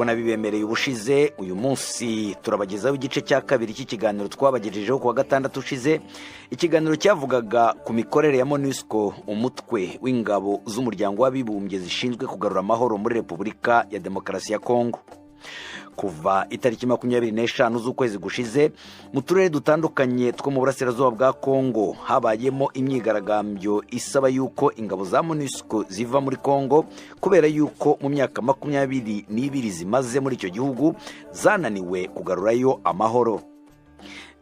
nk'uko nabibemereye ubushize, uyu munsi turabagezaho igice cya kabiri cy'ikiganiro twabagejejeho kuwa gatandatu ushize. Ikiganiro cyavugaga ku mikorere ya MONUSCO, umutwe w'ingabo z'umuryango w'abibumbye zishinzwe kugarura amahoro muri Repubulika ya Demokarasi ya Kongo. Kuva itariki 25 z'ukwezi gushize, mu turere dutandukanye two mu burasirazuba bwa Kongo habayemo imyigaragambyo isaba yuko ingabo za MONUSCO ziva muri Kongo, kubera yuko mu myaka 22 zimaze muri icyo gihugu zananiwe kugarurayo amahoro.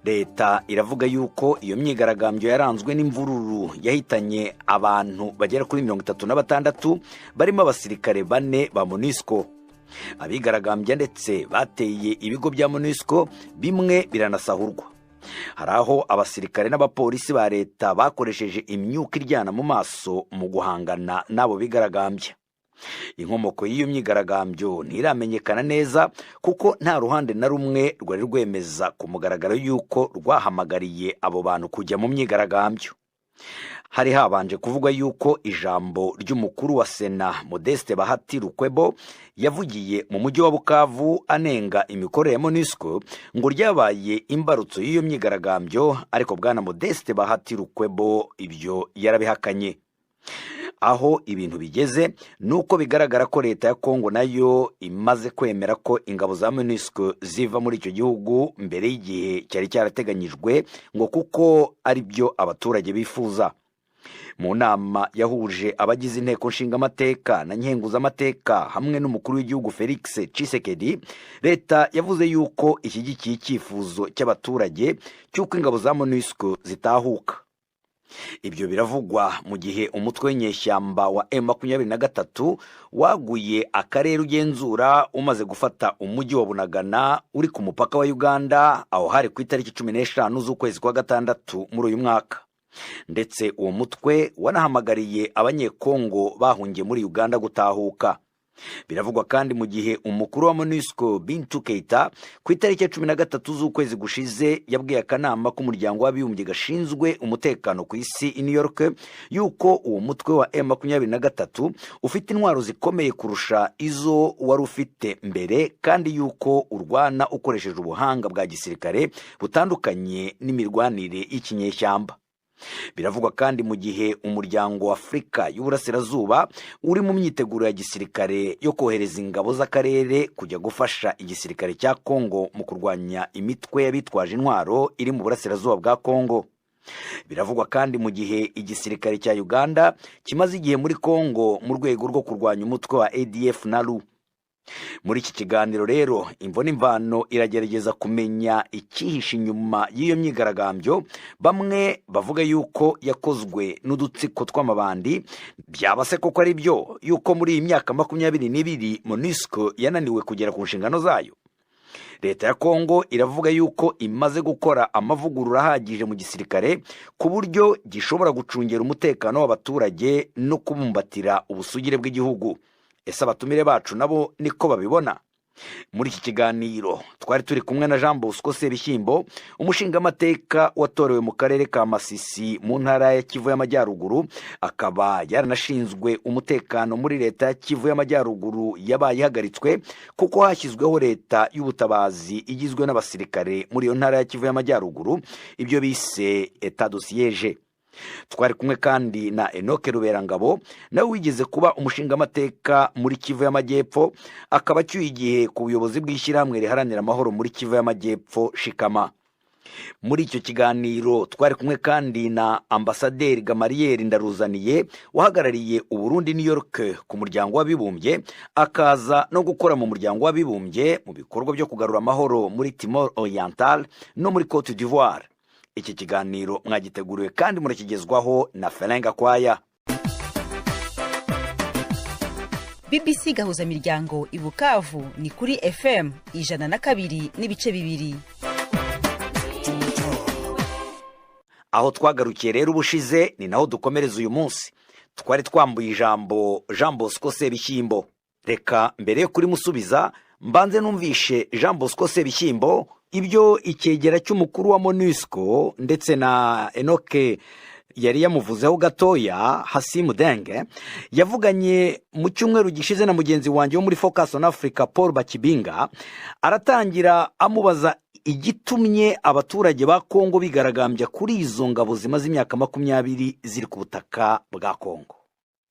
Leta iravuga yuko iyo myigaragambyo yaranzwe n'imvururu yahitanye abantu bagera kuri 36 barimo abasirikare 4 ba MONUSCO. Abigaragambya ndetse bateye ibigo bya MONUSCO, bimwe biranasahurwa. Hari aho abasirikare n'abapolisi ba leta bakoresheje imyuka iryana mu maso mu guhangana n'abo bigaragambya. Inkomoko y'iyo myigaragambyo ntiramenyekana neza, kuko nta ruhande na rumwe rwari rwemeza ku mugaragaro yuko rwahamagariye abo bantu kujya mu myigaragambyo. Hari habanje kuvuga yuko ijambo ry'umukuru wa Sena Modeste Bahati Lukwebo yavugiye mu mujyi wa Bukavu anenga imikorere ya MONUSCO ngo ryabaye imbarutso y'iyo myigaragambyo, ariko bwana Modeste Bahati Lukwebo ibyo yarabihakanye. Aho ibintu bigeze nuko bigaragara ko leta ya Kongo nayo imaze kwemera ko ingabo za MONUSCO ziva muri icyo gihugu mbere y'igihe cyari cyarateganyijwe, ngo kuko ari byo abaturage bifuza. Mu nama yahuje abagize inteko nshingamateka na nkenguzamateka hamwe n'umukuru w'igihugu Felix Tshisekedi, leta yavuze yuko ishyigikiye icyifuzo cy'abaturage cy'uko ingabo za MONUSCO zitahuka. Ibyo biravugwa mu gihe umutwe w'inyeshyamba wa M23 waguye akarere ugenzura umaze gufata umujyi wa Bunagana uri ku mupaka wa Uganda, aho hari ku itariki 15 z'ukwezi kwa gatandatu muri uyu mwaka. Ndetse uwo mutwe wanahamagariye abanyekongo bahungiye muri Uganda gutahuka. Biravugwa kandi mu gihe umukuru wa MONUSCO Bintu Keita ku itariki 13 z'ukwezi gushize yabwiye akanama k'umuryango w'abibumbye gashinzwe umutekano ku isi i New York yuko uwo mutwe wa M23 ufite intwaro zikomeye kurusha izo wari ufite mbere, kandi yuko urwana ukoresheje ubuhanga bwa gisirikare butandukanye n'imirwanire y'ikinyeshyamba. Biravugwa kandi mu gihe umuryango wa Afrika y'Uburasirazuba uri mu myiteguro ya gisirikare yo kohereza ingabo z'akarere kujya gufasha igisirikare cya Kongo mu kurwanya imitwe y'abitwaje intwaro iri mu burasirazuba bwa Kongo. Biravugwa kandi mu gihe igisirikare cya Uganda kimaze igihe muri Kongo mu rwego rwo kurwanya umutwe wa ADF NALU. Muri iki kiganiro rero imvo n'imvano iragerageza kumenya icyihishe inyuma y'iyo myigaragambyo. Bamwe bavuga yuko yakozwe n'udutsiko tw'amabandi, byaba se koko ari byo yuko muri iyi myaka 22 MONUSCO yananiwe kugera ku nshingano zayo. Leta ya Kongo iravuga yuko imaze gukora amavugurura ahagije mu gisirikare ku buryo gishobora gucungera umutekano w'abaturage no kubumbatira ubusugire bw'igihugu. Ese abatumire bacu nabo niko babibona? Muri iki kiganiro twari turi kumwe na Jean Bosco Sebishyimbo, umushingamateka watorewe mu karere ka Masisi mu ntara ya Kivu y'Amajyaruguru, akaba yaranashinzwe umutekano muri leta ya Kivu y'Amajyaruguru yabaye ihagaritswe kuko hashyizweho leta y'ubutabazi igizwe n'abasirikare muri iyo ntara ya Kivu y'Amajyaruguru, ibyo bise etat de siège. Twari kumwe kandi na Enoke Ruberangabo, nawe wigeze kuba umushingamateka muri Kivu y'Amajyepfo, akaba cyuye igihe ku buyobozi bw'ishyirahamwe riharanira amahoro muri Kivu y'Amajyepfo Shikama. Muri icyo kiganiro twari kumwe kandi na Ambasaderi Gamariel Ndaruzaniye wahagarariye u Burundi New York ku muryango w'abibumbye, akaza no gukora mu muryango w'abibumbye mu bikorwa byo kugarura amahoro muri Timor Oriental no muri Cote d'Ivoire. Iki kiganiro mwagiteguriwe kandi murakigezwaho na Felenga Kwaya. BBC gahuza miryango i Bukavu ni kuri FM 102.2. Aho twagarukiye rero ubushize ni naho dukomereza uyu munsi. Twari twambuye ijambo Jean Bosco Sebishyimbo. Reka mbere yo kuri musubiza mbanze numvishe Jean Bosco Sebishyimbo ibyo icyegera cy'umukuru wa MONUSCO ndetse na Enoke yari yamuvuzeho gatoya Hasimu Denge yavuganye mu cyumweru gishize na mugenzi wanjye wo muri Focus on Africa Paul Bakibinga, aratangira amubaza igitumye abaturage ba Kongo bigaragambya kuri izo ngabo zimaze imyaka 20 ziri ku butaka bwa Kongo.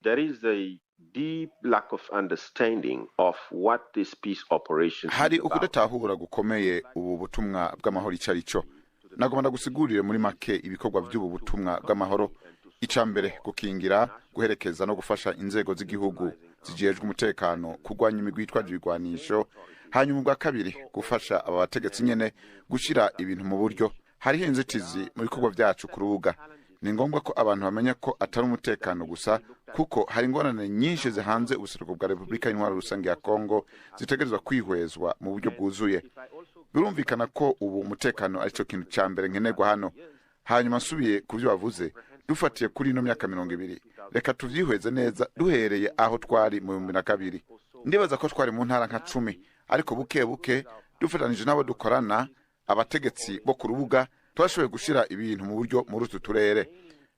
There is a deep lack of understanding of what this peace operation hari ukudatahura gukomeye ubu butumwa bw'amahoro icarico. Nagomba gusigurire muri make ibikorwa by'ubu butumwa bw'amahoro. Icambere gukingira, guherekeza no gufasha inzego z'igihugu zijejwe umutekano kugwanya imigwi yitwaje ibigwanisho. Hanyuma bwa kabiri gufasha aba bategetsi nyene gushira ibintu mu buryo. Hari inzitizi mu bikorwa byacu kurubuga. Ni ngombwa ko abantu bamenya ko atari umutekano gusa, kuko hari ingorane nyinshi zihanze ubuseruko bwa Republika y'Intwaro Rusange ya Kongo zitegerezwa kwihwezwa mu buryo bwuzuye. Birumvikana ko ubu umutekano ari cyo kintu cyambere nkenerwa hano. Hanyuma nsubiye ku byo bavuze, dufatiye kuri ino myaka 20, reka tuvyihweze neza duhereye aho twari mu 2002. Ndibaza ko twari mu ntara nka 10, ariko buke buke dufatanije nabo dukorana abategetsi bo ku rubuga twashoboye gushira ibintu mu buryo muri utu turere.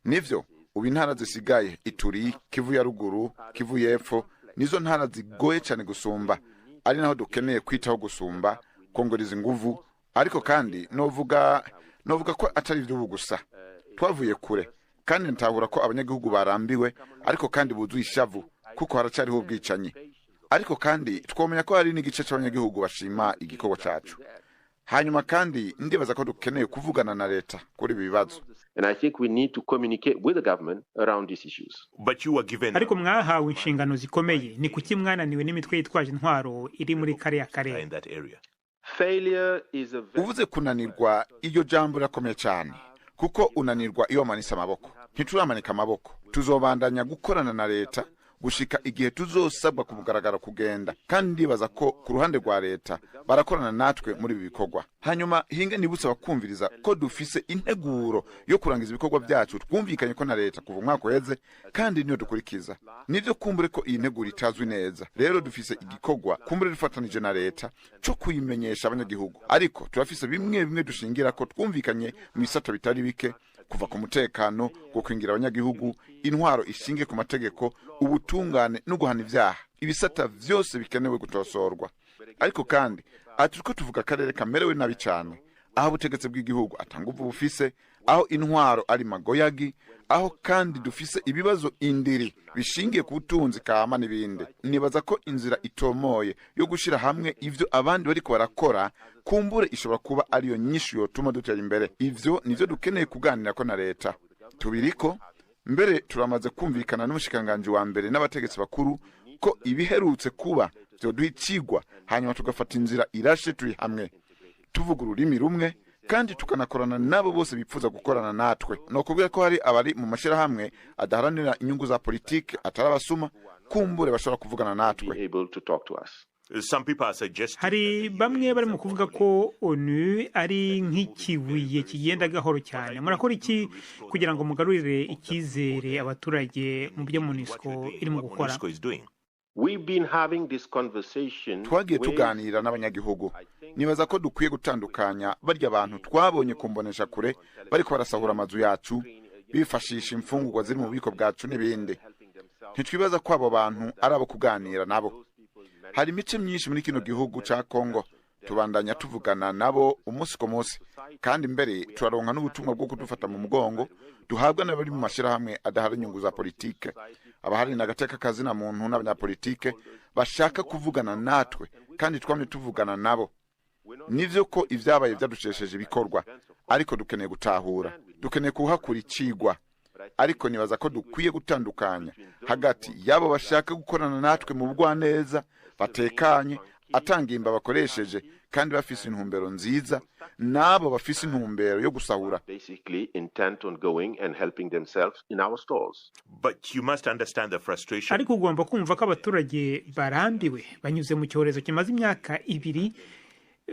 Nivyo ubu intara zisigaye Ituri, Kivu ya ruguru, Kivu y'epfo nizo ntara zigoye cyane gusumba, ari naho dukeneye kwitaho gusumba kongoriza inguvu. Ariko kandi novuga ko atari ibyo gusa, twavuye kure kandi ntahura ko abanyagihugu barambiwe, ariko kandi buzuye ishavu kuko haracariho ubwicanyi. Ariko kandi twomenya ko hari n'igice cy'abanyagihugu bashima igikorwa cyacu. Hanyuma kandi ndibaza ko dukeneye kuvugana na leta kuri ibi bibazo. And I think we need to communicate with the government around these issues. But you were given ariko mwahawe inshingano zikomeye, ni kuki mwananiwe n'imitwe yitwaje intwaro iri muri kariya karere? in that area. Failure is a Uvuze kunanirwa, iyo jambo rakomeye cyane, kuko unanirwa iyo manisa amaboko. Ntituramanika amaboko, tuzobandanya gukorana na leta gushika igihe tuzosabwa kubugaragara kugenda, kandi ndibaza ko ku ruhande rwa leta barakorana natwe muri ibi bikorwa. Hanyuma hinge nibutse bakumviriza ko dufise integuro yo kurangiza ibikorwa byacu twumvikanye ko na leta kuva umwaka uheze, kandi niyo dukurikiza. Nivyo kumbure ko iyi nteguro itazwi neza, rero dufise igikorwa kumbure dufatanije na leta cyo kuyimenyesha abanyagihugu. Ariko turafise bimwe dushingira ko twumvikanye mu bisata bitari bike, kuva ku mutekano, gukingira abanyagihugu, intwaro ishinge ku mategeko, ubutungane no guhana ivyaha. Ibisata vyose bikenewe gutosorwa. Ariko kandi aturiko tuvuga akarere kamerewe nabi cyane, aho ubutegetsi bw'igihugu atanguvu bufise, aho intwaro ari magoyagi, aho kandi dufise ibibazo indiri bishingiye ku butunzi kama n'ibindi. Nibaza ko inzira itomoye yo gushira hamwe ivyo abandi bariko barakora kumbure ishobora kuba ariyo nyinshi yotuma dutera imbere. Ivyo nivyo dukeneye kuganira ko na leta. Tubiriko mbere turamaze kumvikana n'umushikanganje wa mbere n'abategetsi bakuru ko ibiherutse kuba byo duhicigwa, hanyuma tugafata inzira irashe turi hamwe, tuvuga ururimi rumwe, kandi tukanakorana nabo bose bipfuza gukorana natwe. No kubwira ko hari abari mu mashira hamwe adaharanira inyungu za politike atarabasuma, kumbure bashobora kuvugana natwe. Some people are suggesting hari bamwe bari mu kuvuga ko ONU ari nk'ikibuye kigenda gahoro cyane. Murakora iki kugira ngo mugarurire ikizere abaturage mu byo MONUSCO iri mu gukora? We've been having this conversation. Twagiye tuganira n'abanyagihugu. Nibaza ko dukwiye gutandukanya barya abantu twabonye kumbonesha kure bari ko barasahura amazu yacu, bifashisha imfungurwa ziri mu bubiko bwacu n'ibindi. Ntitwibaza ko abo bantu ari abo kuganira nabo. Hari imice myinshi muri kino gihugu ca Kongo, tubandanya tuvugana nabo umunsi ku munsi, kandi mbere turaronka n'ubutumwa bwo kudufata mu mugongo duhabwa n'abari mu mashira hamwe adahari inyungu za politike, abahari nagateka kazi na muntu n'abanyapolitike bashaka kuvugana natwe, kandi twamye tuvugana nabo. Nivyo ko ivyabaye byadushesheje ibikorwa, ariko dukeneye gutahura, dukeneye kuhakura icigwa. Ariko nibaza ko dukwiye gutandukanya hagati yabo bashaka gukorana natwe mu bugwaneza, batekanye, atangimba bakoresheje kandi bafise intumbero nziza, nabo bafise intumbero yo gusahura, basically intent on going and helping themselves in our stores. But you must understand the frustration. Ariko ugomba kumva ko abaturage barambiwe, banyuze mu cyorezo kimaze imyaka 2,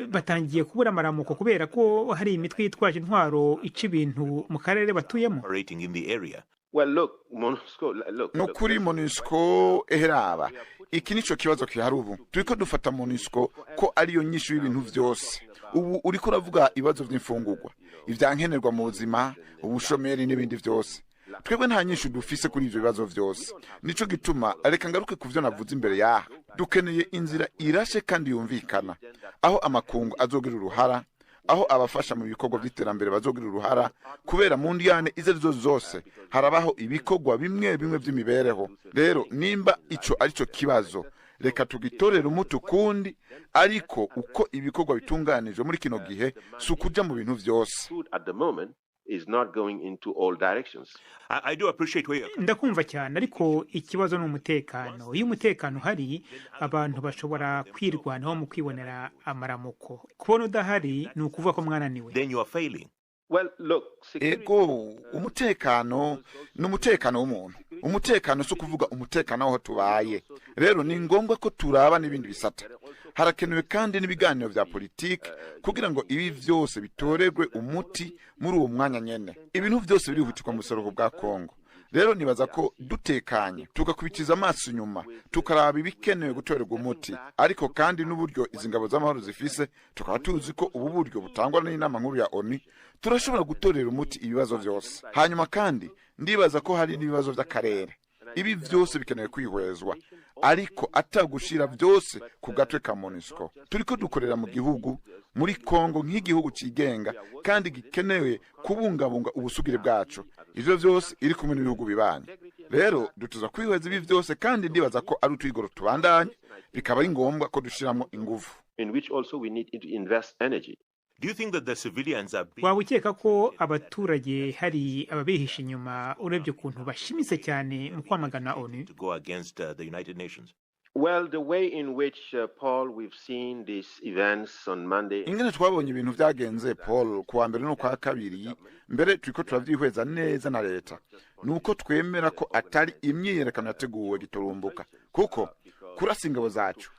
batangiye kubura amaramuko kubera ko hari imitwe yitwaje intwaro ica ibintu mu karere batuyemo. Operating in the area. Well, look, MONUSCO, look. No kuri MONUSCO eheraba. Iki nico kibazo kihari ubu. Turiko dufata MONUSCO ko ariyo nyishu y'ibintu vyose. Ubu uriko uravuga ibibazo by'imfungurwa, ivyankenerwa mu buzima, ubushomeri n'ibindi vyose. twebwe nta nyinshi dufise kuri ivyo bibazo vyose. Nico gituma reka ngaruke ku vyo navuze imbere yaha. Dukeneye inzira irashe kandi yumvikana, aho amakungu azogira uruhara, aho abafasha mu bikorwa by'iterambere bazogira uruhara, kubera mu ndiyane izo arizo zose harabaho ibikorwa bimwe bimwe vy'imibereho. Rero nimba ico arico kibazo, reka tugitorera umuti ukundi, ariko uko ibikorwa bitunganijwe muri kino gihe sukuja mu bintu vyose. At the moment is not going into all directions. I do appreciate where you're ndakumva cyane, ariko ikibazo ni umutekano. Iyo umutekano uhari, abantu bashobora kwirwanaho mu kwibonera amaramuko. Kubona udahari ni ukuvuga ko mwananiwe. then you are failing. Well, look, security Ego umutekano n'umutekano w'umuntu. Umutekano so kuvuga umutekano aho tubaye. Rero ni ngombwa ko turaba n'ibindi bisata. Harakenewe kandi n'ibiganiro vya politiki kugira ngo ibi vyose bitorerwe umuti muri uwo mwanya nyene. Ibintu vyose birihutirwa mu buseruko bwa Kongo. Rero nibaza ko dutekanye tugakubitiza amaso inyuma tukaraba ibikenewe gutorerwa umuti, ariko kandi n'uburyo izi ngabo z'amahoro zifise tukaba tuzi ko ubu buryo butangwa n'inama nkuru ya ONU turashobora gutorera umuti ibibazo vyose. Hanyuma kandi ndibaza ko hari n'ibibazo vy'akarere. Ibi vyose bikenewe kwihwezwa, ariko atagushira vyose ku gatwe ka MONUSCO. Turiko dukorera mu gihugu muri Kongo nk'igihugu cigenga kandi gikenewe kubungabunga ubusugire bwacu. Ivyo vyose iri kumwe n'ibihugu bibanye. Rero dutuza kwihweza ibi vyose, kandi ndibaza ko ari utwigoro tubandanye, bikaba ari ngombwa ko dushiramo ingufu. in which also we need to invest energy. Do you think that the civilians are being waba ukeka ko abaturage hari ababihisha inyuma urebye ukuntu bashimitse cyane mu kwamagana ONU? to go against the United Nations? Well, the way in which, Paul, we've seen these events on Monday. Ingene twabonye ibintu vyagenze Paul kuwa mbere no kwa kabiri, mbere turiko turavyihweza neza na leta, nuko twemera ko atari imyiyerekano yateguwe giturumbuka, kuko kurasa ingabo zacu,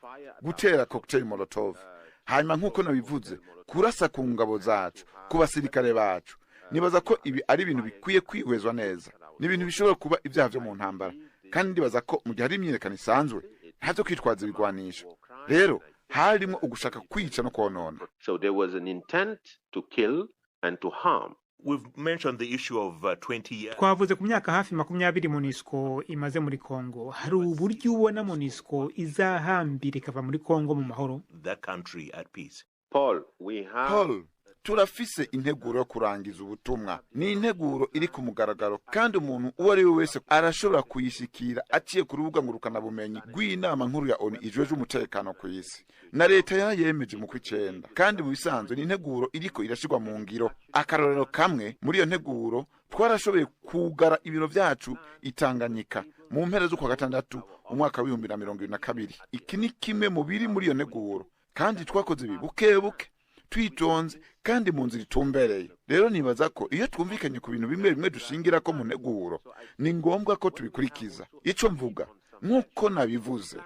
gutera cocktail molotov, hanyuma nkuko nabivuze kurasa ku ngabo zacu, ku basirikare bacu. Nibaza ko ibi ari ibintu bikwiye kwihwezwa neza, ni ibintu bishobora kuba ibyaha vyo mu ntambara, kandi ndibaza ko mu gihe hari imyiyerekano isanzwe ntavyo kwitwaza ibigwanisho. Rero harimo ugushaka kwica no konona. So there was an intent to kill and to harm. We've mentioned the issue of 20 years. twavuze ku myaka hafi 20 MONUSCO imaze muri Kongo. Hari uburyo ubona MONUSCO izahambira ikava muri Kongo mu mahoro? That country at peace. Paul, we have Paul, turafise integuro yo kurangiza ubutumwa. Ni integuro iri ku mugaragaro, kandi umuntu uwo ari we wese arashobora kuyishikira aciye ku rubuga ngurukana bumenyi rw'inama nkuru ya ONU ijejwe umutekano ku isi. Na leta yayemeje mu kw'icenda, kandi mu bisanzwe ni integuro iriko irashirwa mu ngiro. Akarorero kamwe muri iyo nteguro, twarashoboye kugara ibiro vyacu Itanganyika mu mpera z'ukwa gatandatu umwaka wa 2022. Iki ni kimwe mu biri muri iyo nteguro, kandi twakoze ibi bukebuke twitonze kandi mu nzira itumbereye. Rero nibaza ko iyo twumvikanye ku bintu bimwe bimwe dushingira ko mu nteguro, ni ngombwa ko tubikurikiza. Ico mvuga nkuko nabivuze,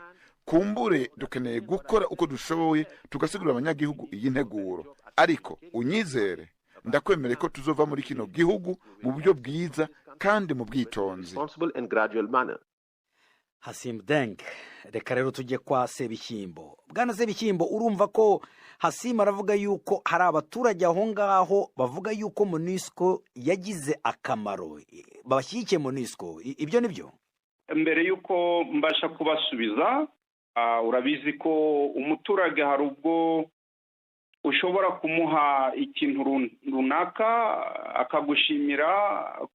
kumbure dukeneye gukora uko dushoboye tugasigurira abanyagihugu iyi nteguro, ariko unyizere ndakwemereye ko tuzova muri kino gihugu mu buryo bwiza kandi mu bwitonzi. responsible and gradual manner. Hasim Deng, reka rero tujye kwa Sebishyimbo. Bwana Sebishyimbo, urumva ko Hasim aravuga yuko hari abaturage aho ngaho bavuga yuko MONUSCO yagize akamaro, babashyigikiye MONUSCO. Ibyo nibyo? Mbere yuko mbasha kubasubiza, urabizi ko umuturage hari ubwo ushobora kumuha ikintu runaka akagushimira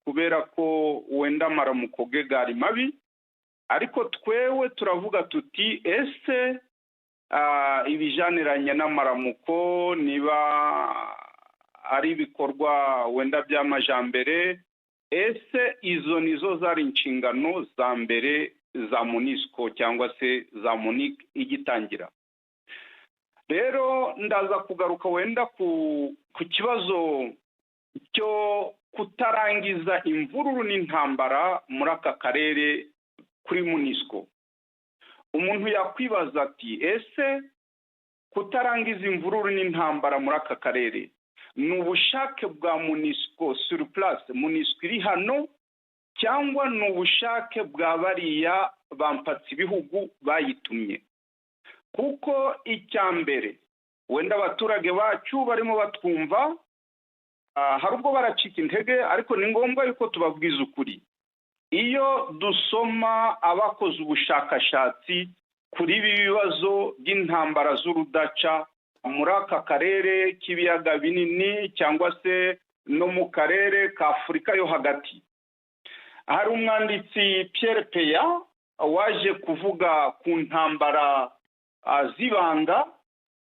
kubera ko wenda amaramuko ge gari mabi, ariko twewe turavuga tuti ese ibijaniranye n'amaramuko niba ari ibikorwa wenda by'amajambere, ese izo nizo zari inshingano za mbere za MONUSCO cyangwa se za MONUC igitangira. Rero ndaza kugaruka wenda ku kibazo cyo kutarangiza imvururu n'intambara muri aka karere kuri MONUSCO. Umuntu yakwibaza ati ese kutarangiza imvururu n'intambara muri aka karere ni ubushake bwa MONUSCO sur place, MONUSCO iri hano, cyangwa ni ubushake bwa bariya bampatse ibihugu bayitumye? Kuko icyambere wenda abaturage bacu barimo batwumva, hari ubwo baracika intege ariko ni ngombwa yuko tubabwiza ukuri. Iyo dusoma abakoze ubushakashatsi kuri ibi bibazo by'intambara z'urudaca muri aka karere k'ibiyaga binini cyangwa se no mu karere ka Afurika yo hagati, hari umwanditsi Pierre Peya waje kuvuga ku ntambara z'ibanga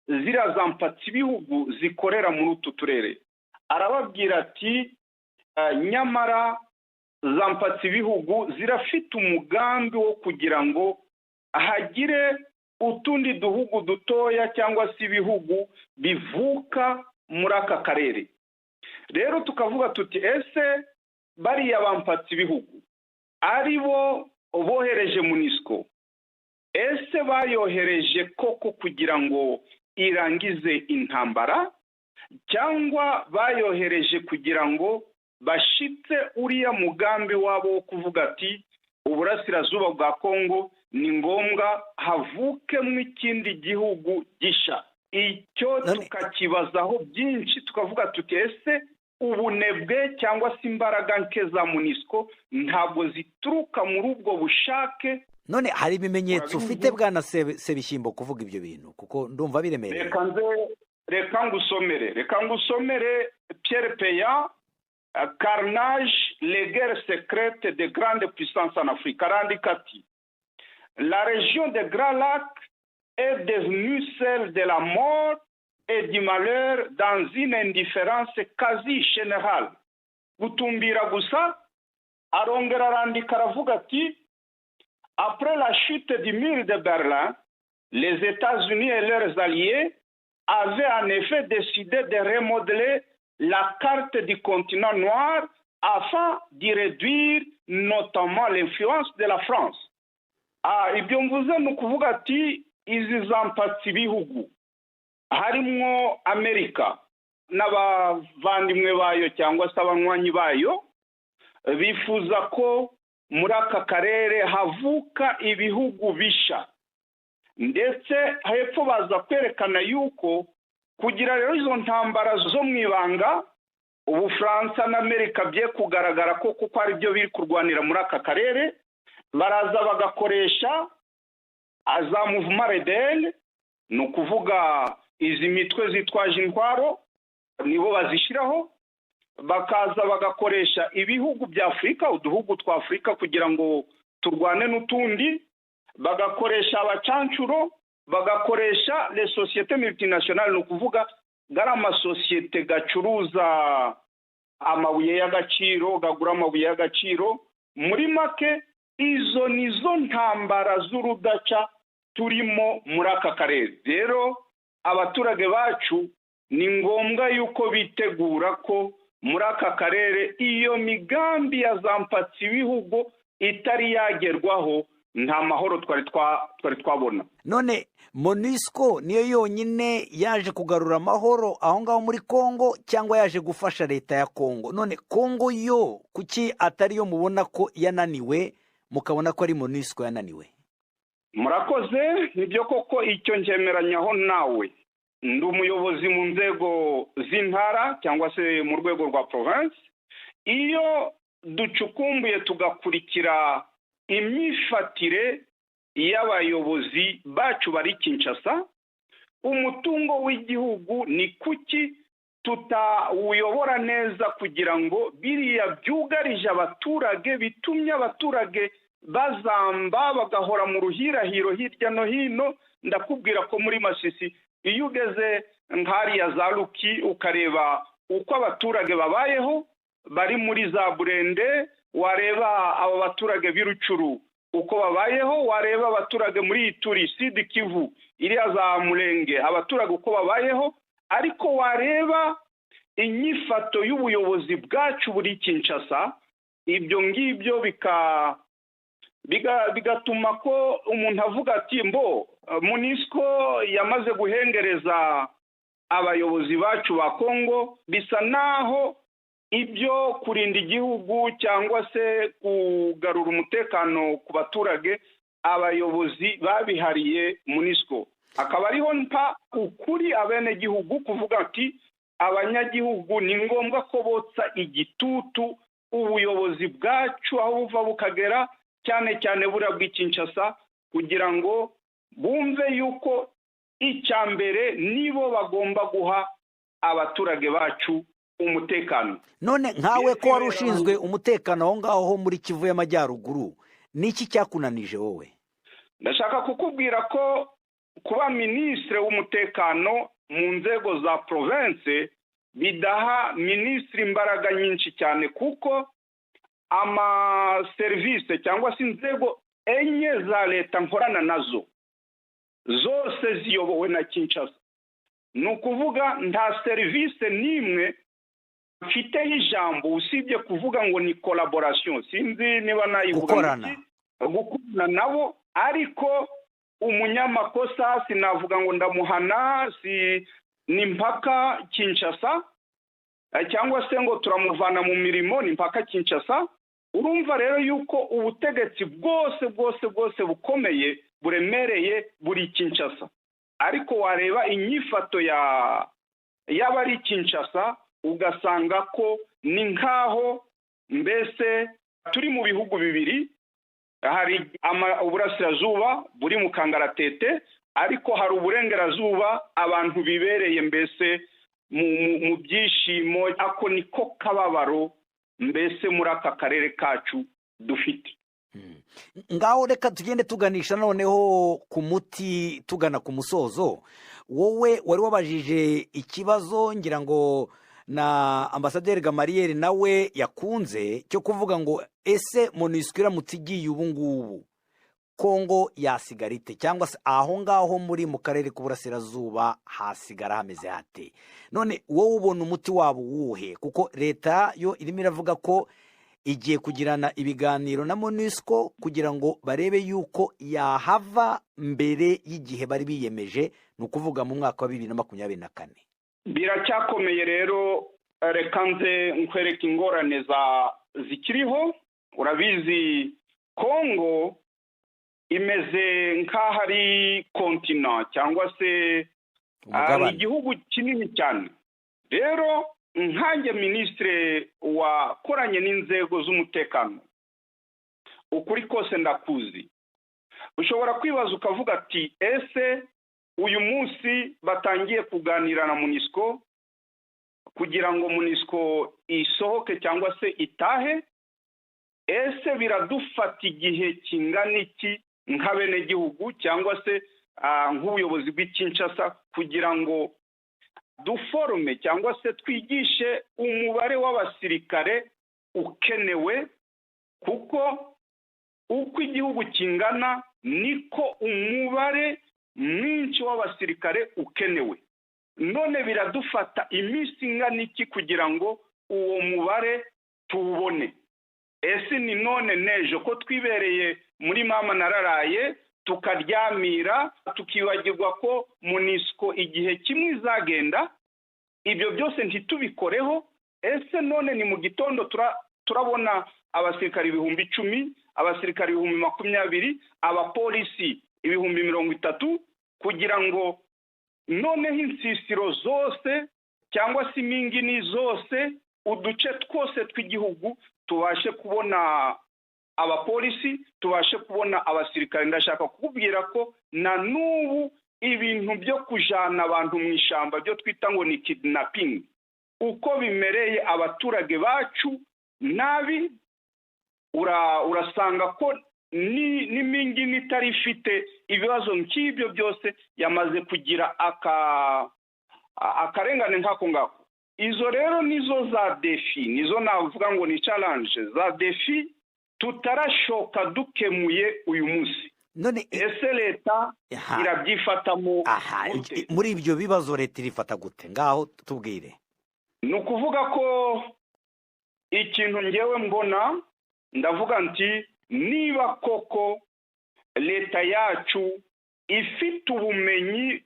ziriya zampatse ibihugu zikorera muri utu turere. Arababwira ati nyamara zampatse ibihugu zirafite umugambi wo kugira ngo hagire utundi duhugu dutoya cyangwa se ibihugu bivuka muri aka karere. Rero tukavuga tuti ese bariya bampatse ibihugu ari bo bohereje MONUSCO, ese bayohereje koko kugira ngo irangize intambara cyangwa bayohereje kugira ngo bashitse uriya mugambi wabo wo kuvuga ati uburasirazuba bwa Kongo ni ngombwa havukemo ikindi gihugu gisha? Icyo tukakibazaho byinshi tukavuga tuti ese ubunebwe cyangwa se imbaraga nke za MONUSCO ntabwo zituruka muri ubwo bushake? None hari ibimenyetso ufite bwana Sebishyimbo kuvuga ibyo bintu kuko ndumva biremereye. Reka ngusomere Pierre Peya, Carnage, les guerres secrètes de grandes puissances en Afrique. Arandika ati la région des Grands Lacs est devenue celle de la mort et du malheur dans une indifférence quasi générale. Gutumbira gusa, arongera arandika aravuga ati après la chute du mur de Berlin, les États-Unis et leurs alliés avaient en effet décidé de remodeler la carte du continent noir afin d'y réduire notamment l'influence de la France. Ibyo mvuze ni ukuvuga ati izi zampatse ibihugu harimo Amerika n'abavandimwe bayo cyangwa se abanywanyi bayo bifuza ko muri aka karere havuka ibihugu bisha, ndetse hepfo baza kwerekana yuko kugira rero izo ntambara zo mu ibanga Ubufaransa na Amerika bye kugaragara ko kuko ari byo biri kurwanira muri aka karere, baraza bagakoresha za mouvement rebelle, ni ukuvuga izi mitwe zitwaje intwaro nibo bazishyiraho, bakaza bagakoresha ibihugu bya Afurika, uduhugu twa Afurika kugira ngo turwane n'utundi, bagakoresha abacancuro, bagakoresha les sociétés multinationales, ni ukuvuga gari amasosiyete gacuruza amabuye y'agaciro, gagura amabuye y'agaciro. Muri make izo nizo ntambara z'urudaca turimo muri aka karere. Rero abaturage bacu ni ngombwa yuko bitegura ko muri aka karere iyo migambi ya zampatse ibihugu itari yagerwaho, nta mahoro twari twabona. None MONUSCO niyo yonyine yaje kugarura amahoro aho ngaho muri Kongo cyangwa yaje gufasha leta ya Kongo? None Kongo yo kuki atari yo mubona ko yananiwe mukabona ko ari MONUSCO yananiwe? Murakoze, nibyo koko icyo ngemeranyaho nawe. Ndi umuyobozi mu nzego z'intara cyangwa se mu rwego rwa province. Iyo ducukumbuye tugakurikira imyifatire y'abayobozi bacu bari Kinshasa, umutungo w'igihugu ni kuki tutawuyobora neza kugira ngo biriya byugarije abaturage bitumye abaturage bazamba bagahora mu ruhirahiro hirya no hino. Ndakubwira ko muri Masisi iyo ugeze nk'ariya za Luki ukareba uko abaturage babayeho bari muri za Burende, wareba abo baturage b'irucuru uko babayeho, wareba abaturage muri Ituri, Sud Kivu, iriya za Murenge abaturage uko babayeho, ariko wareba inyifato y'ubuyobozi bwacu buri Kinshasa, ibyo ngibyo bigatuma ko umuntu avuga ati mbo MONUSCO yamaze guhengereza abayobozi bacu ba Kongo, bisa naho ibyo kurinda igihugu cyangwa se kugarura umutekano ku baturage abayobozi babihariye MONUSCO. Akaba ariho nta ukuri abene gihugu kuvuga ati abanyagihugu ni ngombwa ko botsa igitutu ubuyobozi bwacu aho buva bukagera, cyane cyane buriya bw'Kinshasa, kugira ngo bumve yuko icya mbere nibo bagomba guha abaturage bacu umutekano. None nkawe ko wari ushinzwe umutekano aho ngaho muri Kivu y'Amajyaruguru, niki cyakunanije wowe? Ndashaka kukubwira ko kuba minisitiri w'umutekano mu nzego za province bidaha minisitiri imbaraga nyinshi cyane, kuko amaserivisi cyangwa se inzego enye za leta nkorana nazo zose ziyobowe na Kinshasa. Ni ukuvuga nta serivisi n'imwe mfiteho ijambo usibye kuvuga ngo ni collaboration, sinzi niba nayivuga gukorana nabo, ariko umunyamakosa sinavuga ngo ndamuhana, ni mpaka Kinshasa, cyangwa se ngo turamuvana mu mirimo, ni mpaka Kinshasa. Urumva rero yuko ubutegetsi bwose bukomeye buremereye buri Kinshasa, ariko wareba inyifato y'abari Kinshasa ugasanga ko ni nkaho mbese turi mu bihugu bibiri, hari uburasirazuba buri mu kangaratete, ariko hari uburengerazuba abantu bibereye mbese mu byishimo. Ako niko kababaro mbese muri aka karere kacu dufite. Ngaho reka tugende tuganisha noneho ku muti, tugana ku musozo. Wowe wari wabajije ikibazo ngira ngo na ambasaderi Gamariel nawe yakunze, cyo kuvuga ngo ese MONUSCO iramutse igiye ubu ngubu Kongo yasigara ite, cyangwa se aho ngaho muri mu karere k'uburasirazuba hasigara hameze hate? None wowe ubona umuti wabo wuhe? Kuko leta yo irimo iravuga ko igiye kugirana ibiganiro na MONUSCO kugira ngo barebe yuko yahava mbere y'igihe bari biyemeje, ni ukuvuga mu mwaka wa 2024. Biracyakomeye rero, reka nze nkwereke ingorane zikiriho. Urabizi Kongo imeze nk'aho ari kontinent cyangwa se igihugu kinini cyane. Rero nkanjye minisitiri wakoranye n'inzego z'umutekano, ukuri kose ndakuzi. Ushobora kwibaza ukavuga ati ese uyu munsi batangiye kuganira na MONUSCO kugira ngo MONUSCO isohoke cyangwa se itahe, ese biradufata igihe kingana iki nk'abenegihugu cyangwa se nk'ubuyobozi bw'Kinshasa kugira ngo duforme cyangwa se twigishe umubare w'abasirikare ukenewe? Kuko uko igihugu kingana niko umubare mwinshi w'abasirikare ukenewe. None biradufata iminsi ingana iki kugira ngo uwo mubare tuwubone? Ese ni none nejo ko twibereye muri mama nararaye tukaryamira tukibagirwa ko MONUSCO igihe kimwe izagenda? Ibyo byose ntitubikoreho. Ese none ni mu gitondo turabona abasirikari 10,000, abasirikari 20,000, abapolisi 30,000, kugira ngo noneho insisiro zose cyangwa se imingini zose, uduce twose tw'igihugu tubashe kubona abapolisi, tubashe kubona abasirikare. Ndashaka kukubwira ko na n'ubu ibintu byo kujana abantu mu ishamba byo twita ngo ni kidnapping, uko bimereye abaturage bacu nabi, urasanga ko n'imingini itari ifite ibibazo nk'ibyo byose yamaze kugira akarengane nk'ako ngako. Izo rero nizo za defi, nizo navuga ngo ni challenge za defi tutarashoka dukemuye uyu munsi. None ese leta irabyifatamo muri ibyo bibazo leta irifata gute? Ngaho tubwire. Ni ukuvuga ko ikintu ngewe mbona, ndavuga nti niba koko leta yacu ifite ubumenyi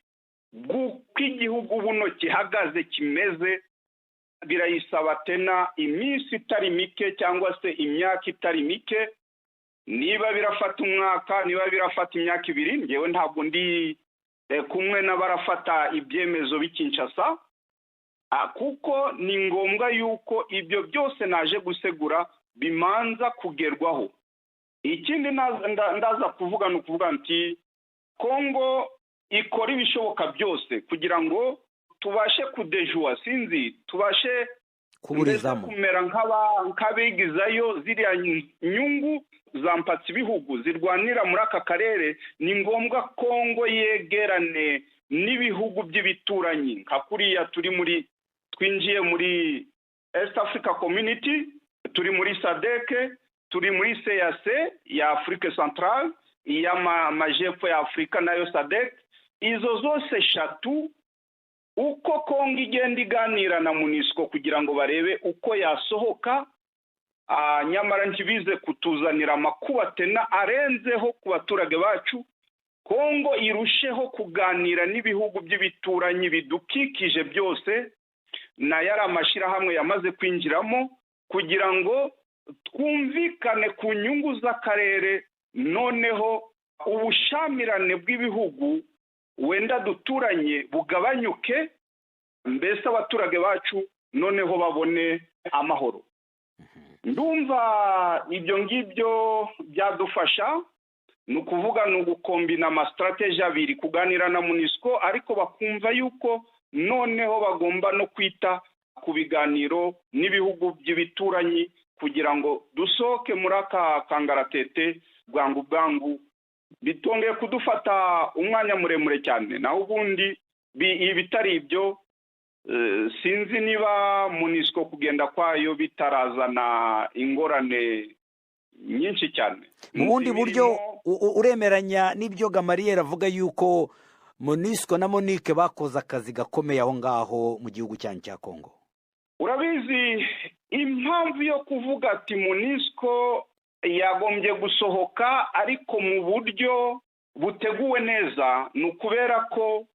bw'uko igihugu buno gihagaze kimeze, birayisaba tena iminsi itari mike cyangwa se imyaka itari mike. Niba birafata umwaka, niba birafata imyaka 2, ngewe ntabwo ndi kumwe n'abarafata ibyemezo b'Kinshasa, kuko ni ngombwa yuko ibyo byose naje gusegura bimanza kugerwaho. Ikindi ndaza kuvuga ni ukuvuga nti Kongo ikora ibishoboka byose kugira ngo tubashe kudejua, sinzi tubashe kuburizamo kumera nk'abigizayo ziriya nyungu za mpatsi ibihugu zirwanira muri aka karere. Ni ngombwa Kongo yegerane n'ibihugu by'ibituranyi nka kuriya twinjiye muri East Africa Community, turi muri SADC, turi muri CAC ya Afrique Centrale, y'amajepfo ya Afrika nayo SADC. Izo zose eshatu uko Kongo igenda iganira na MONUSCO kugira ngo barebe uko yasohoka, nyamara ntibize kutuzanira amakuba tena arenzeho ku baturage bacu. Kongo irusheho kuganira n'ibihugu by'ibituranyi bidukikije byose na yari amashyirahamwe yamaze kwinjiramo kugira ngo twumvikane ku nyungu z'akarere, noneho ubushamirane bw'ibihugu wenda duturanye bugabanyuke, mbese abaturage bacu noneho babone amahoro. Ndumva ibyo ngibyo byadufasha, ni ukuvuga ni ugukombina amastrateji abiri, kuganira na MONUSCO ariko bakumva yuko noneho bagomba no kwita ku biganiro n'ibihugu by'ibituranyi kugira ngo dusohoke muri aka kangaratete bwangu bitongeye kudufata umwanya muremure cyane. Naho ubundi ibitari ibyo sinzi niba MONUSCO kugenda kwayo bitarazana ingorane nyinshi cyane. Mu bundi buryo uremeranya n'ibyo Gamaliel avuga yuko MONUSCO na MONUC bakoze akazi gakomeye aho ngaho mu gihugu cyanyu cya Kongo? Urabizi impamvu yo kuvuga ati MONUSCO yagombye gusohoka ariko mu buryo buteguwe neza, ni ukubera ko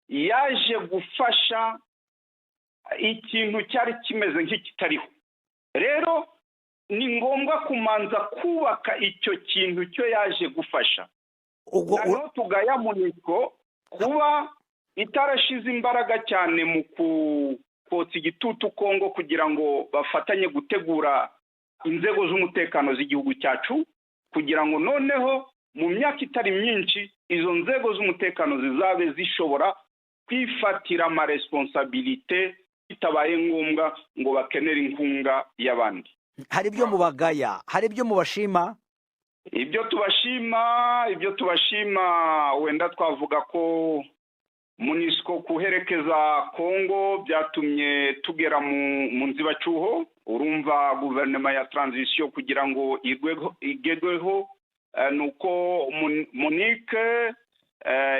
yaje gufasha ikintu cyari kimeze nk'ikitariho. Rero ni ngombwa kumanza kubaka icyo kintu cyo yaje gufasha. Naho tugaya MONUSCO kuba itarashize imbaraga cyane mu kotsa igitutu Kongo kugira ngo bafatanye gutegura inzego z'umutekano z'igihugu cyacu, kugira ngo noneho mu myaka itari myinshi izo nzego z'umutekano zizabe zishobora kwifatira amaresponsabilite bitabaye ngombwa ngo bakenere inkunga y'abandi. Hari ibyo mubagaya, hari ibyo mubashima? Ibyo tubashima wenda twavuga ko MONUSCO kuherekeza Kongo byatumye tugera mu nzibacyuho. Urumva guverinoma ya transition kugira ngo igedweho nuko MONUC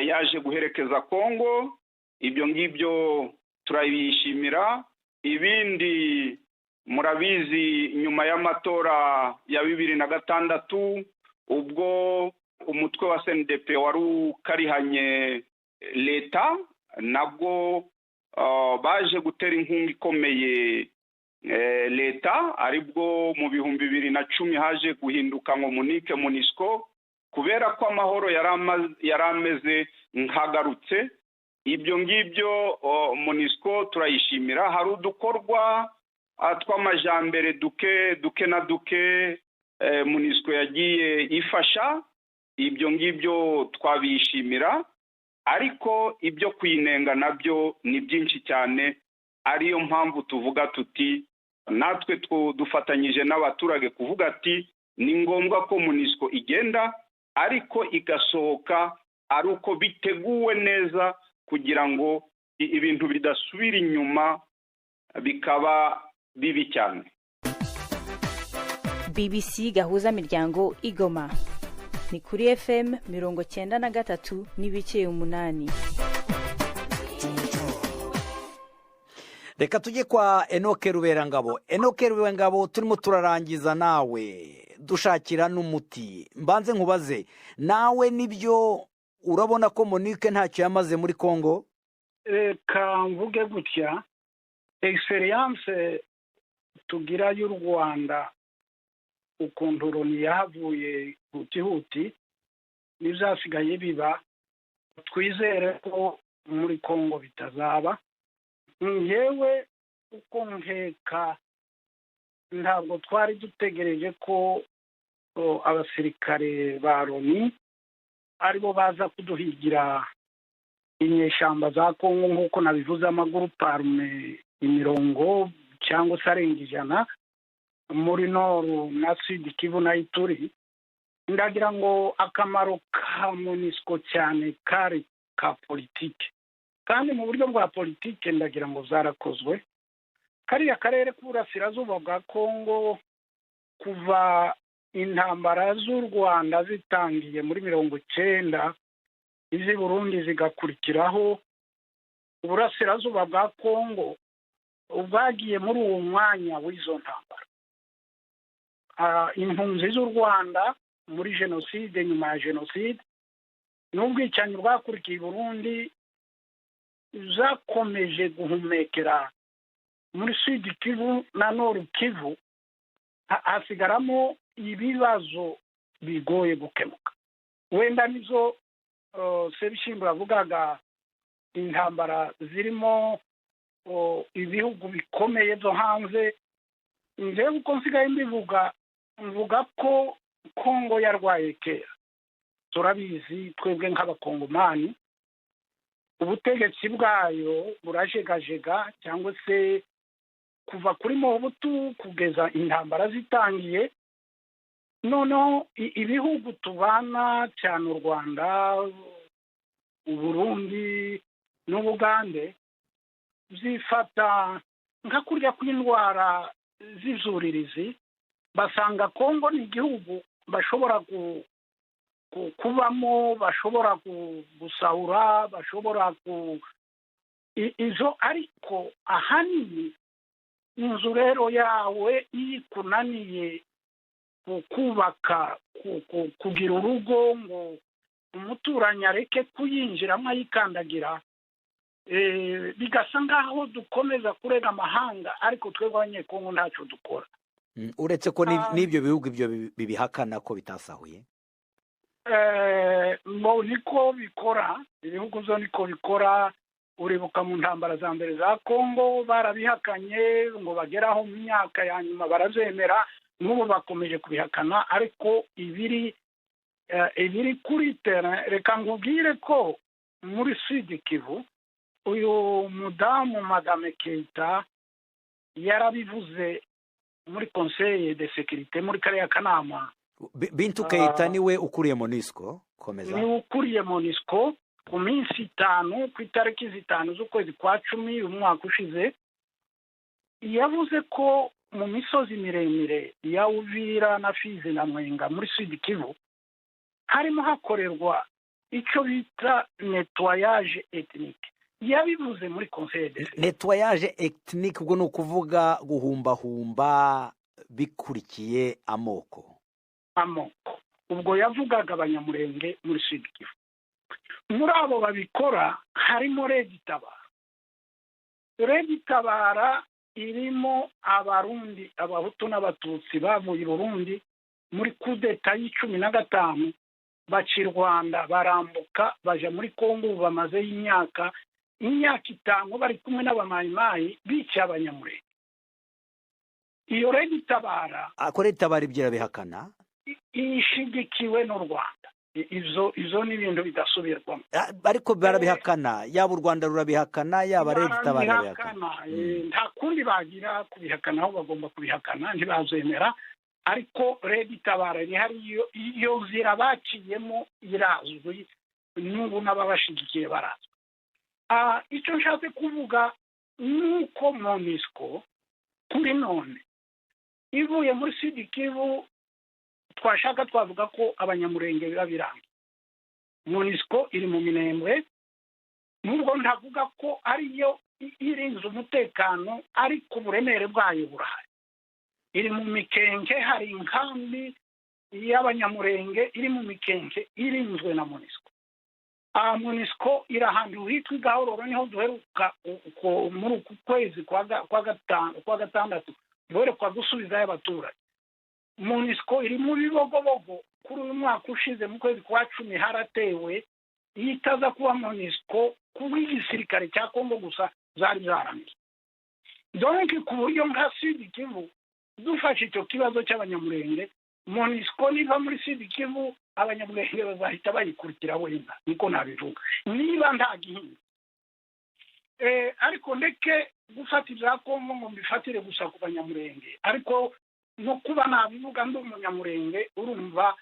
yaje guherekeza Kongo. Ibyo ngibyo turabishimira. Ibindi murabizi nyuma y'amatora ya 2006 ubwo umutwe wa CNDP wari ukarihanye leta, nabwo baje gutera inkunga ikomeye leta, aribwo mu 2010 haje guhinduka ngo MONUC MONUSCO kubera ko amahoro yarameze nkagarutse. Ibyo ngibyo MONUSCO turayishimira. Hari udukorwa tw'amajambere duke na duke MONUSCO yagiye ifasha. Ibyo ngibyo twabishimira, ariko ibyo kwinenga nabyo ni byinshi cyane. Ariyo mpamvu tuvuga tuti natwe dufatanyije n'abaturage kuvuga ati ni ngombwa ko MONUSCO igenda ariko igasohoka ari uko biteguwe neza kugira ngo ibintu bidasubira inyuma bikaba bibi cyane. BBC gahuza miryango igoma ni kuri FM 93.8. Reka tujye kwa Enoke Ruberangabo. Enoke Ruberangabo, turimo turarangiza nawe dushakira n'umuti. Mbanze nkubaze, nawe nibyo urabona ko MONUC ntacyo yamaze muri Kongo? Reka mvuge gutya, experience tugira y'u Rwanda ukuntu Loni yahavuye huti n'izasigaye biba, twizere ko muri Kongo bitazaba. yewe uko nkeka ntabwo twari dutegereje ko abasirikare ba loni aribo baza kuduhigira inyeshyamba za kongo nk'uko nabivuze amaguruparume imirongo cyangwa se arenga 100 muri noru na sud kivu na ituri. Ndagira ngo akamaro ka MONUSCO cyane kari ka politike, kandi mu buryo bwa politike ndagira ngo zarakozwe. Kariya karere k'uburasirazuba bwa kongo kuva intambara z'u Rwanda zitangiye muri 1990 izi Burundi zigakurikiraho, uburasirazuba bwa kongo ubwagiye muri uwo mwanya w'izo ntambara. Impunzi z'u Rwanda muri jenoside, nyuma ya jenoside n'ubwicanyi bwakurikiye Burundi zakomeje guhumekera muri sud kivu na nord kivu, hasigaramo ibibazo bigoye gukemuka. Wenda nizo Sebishimbo avugaga intambara zirimo ibihugu bikomeye byo hanze. Nje uko nsigaye mvuga ko Kongo yarwaye kera. Turabizi twebwe nk'abakongomani, ubutegetsi bwayo burajegajega, cyangwa se kuva kuri Mobutu kugeza intambara zitangiye. Noneho ibihugu tubana cyane u Rwanda, Burundi n'Ubugande zifata nka kurya kw'indwara z'izuririzi, basanga Kongo ni igihugu bashobora kubamo, bashobora gusahura, bashobora izo. Ariko ahanini inzu rero yawe ikunaniye kubaka, kugira urugo ngo umuturanyi areke kuyinjiramo ayikandagira, bigasa ngaho dukomeza kurega amahanga, ariko twebwe abanyekongo ntacyo dukora. Uretse ko n'ibyo bihugu ibyo bibihakana ko bitasahuye. Niko bikora, ibihugu byo niko bikora. Uribuka mu ntambara za mbere za Kongo barabihakanye ngo bageraho mu myaka ya nyuma barazemera, n'ubu bakomeje kubihakana. Ariko ibiri kuri terrain, reka ngubwire ko muri sud kivu uyu mudamu Madame Keita yarabivuze muri Conseil de Sécurité, muri kariya kanama. Bintu Keita niwe ukuriye MONUSCO. Komeza. Ni ukuriye MONUSCO ku minsi 5 ku itariki 5 z'ukwezi kwa 10 umwaka ushize. Yavuze ko mu misozi miremire ya Uvira na Fizi na Mwenga muri sud kivu harimo hakorerwa icyo bita nettoyage ethnique. Yabivuze muri Conseil de Sécurité. Nettoyage ethnique ubwo ni ukuvuga guhumbahumba bikurikiye amoko. Ubwo yavugaga abanyamurenge muri sud kivu. Muri abo babikora harimo Redi Tabara irimo abarundi, abahutu n'abatutsi bavuye Burundi muri kudeta y'15 baci Rwanda, barambuka baje muri Kongo. Bamaze imyaka 5 bari kumwe n'abamayimayi bica abanyamurenge. Iyo Redi Tabara ibyo bihakana, ishigikiwe n'u Rwanda. Izo ni ibintu bidasubirwamo. Ariko barabihakana, yaba u Rwanda rurabihakana, yaba Redi Tabara bihakana. Nta kundi bagira kubihakana, aho bagomba kubihakana, ntibazemera. Ariko Redi Tabara hari iyo zira baciyemo irazwi, n'ubu n'ababashigikiye barazwi. Icyo nshatse kuvuga nuko MONUSCO kuri none ivuye muri sud kivu, twashaka twavuga ko abanyamurenge biba birangiye. MONUSCO iri mu Minembwe, nubwo ntavuga ko ariyo irinze umutekano, ariko uburemere bwayo burahari. Iri mu Mikenke, hari inkambi y'abanyamurenge iri mu Mikenke irinzwe na MONUSCO. MONUSCO iri ahantu hitwa Gahororo, niho duheruka muri uku kwezi kwa gatandatu duheruka gusubizayo abaturage. MONUSCO iri mu bibogobogo. Kuri uyu mwaka ushize mu kwezi kwa 10 haratewe, yitaza kuba MONUSCO kuba igisirikare cya Kongo gusa zari zarangiye. Donc ku buryo nka Sud Kivu dufashe icyo kibazo cy'abanyamurenge, MONUSCO niva muri Sud Kivu abanyamurenge bazahita bayikurikira wenda, niko nabivuga niba nta gihinga. Ariko ndeke gufata ibya Kongo ngo mbifatire gusa ku banyamurenge, ariko no kuba nabivuga ndi umunyamurenge urumva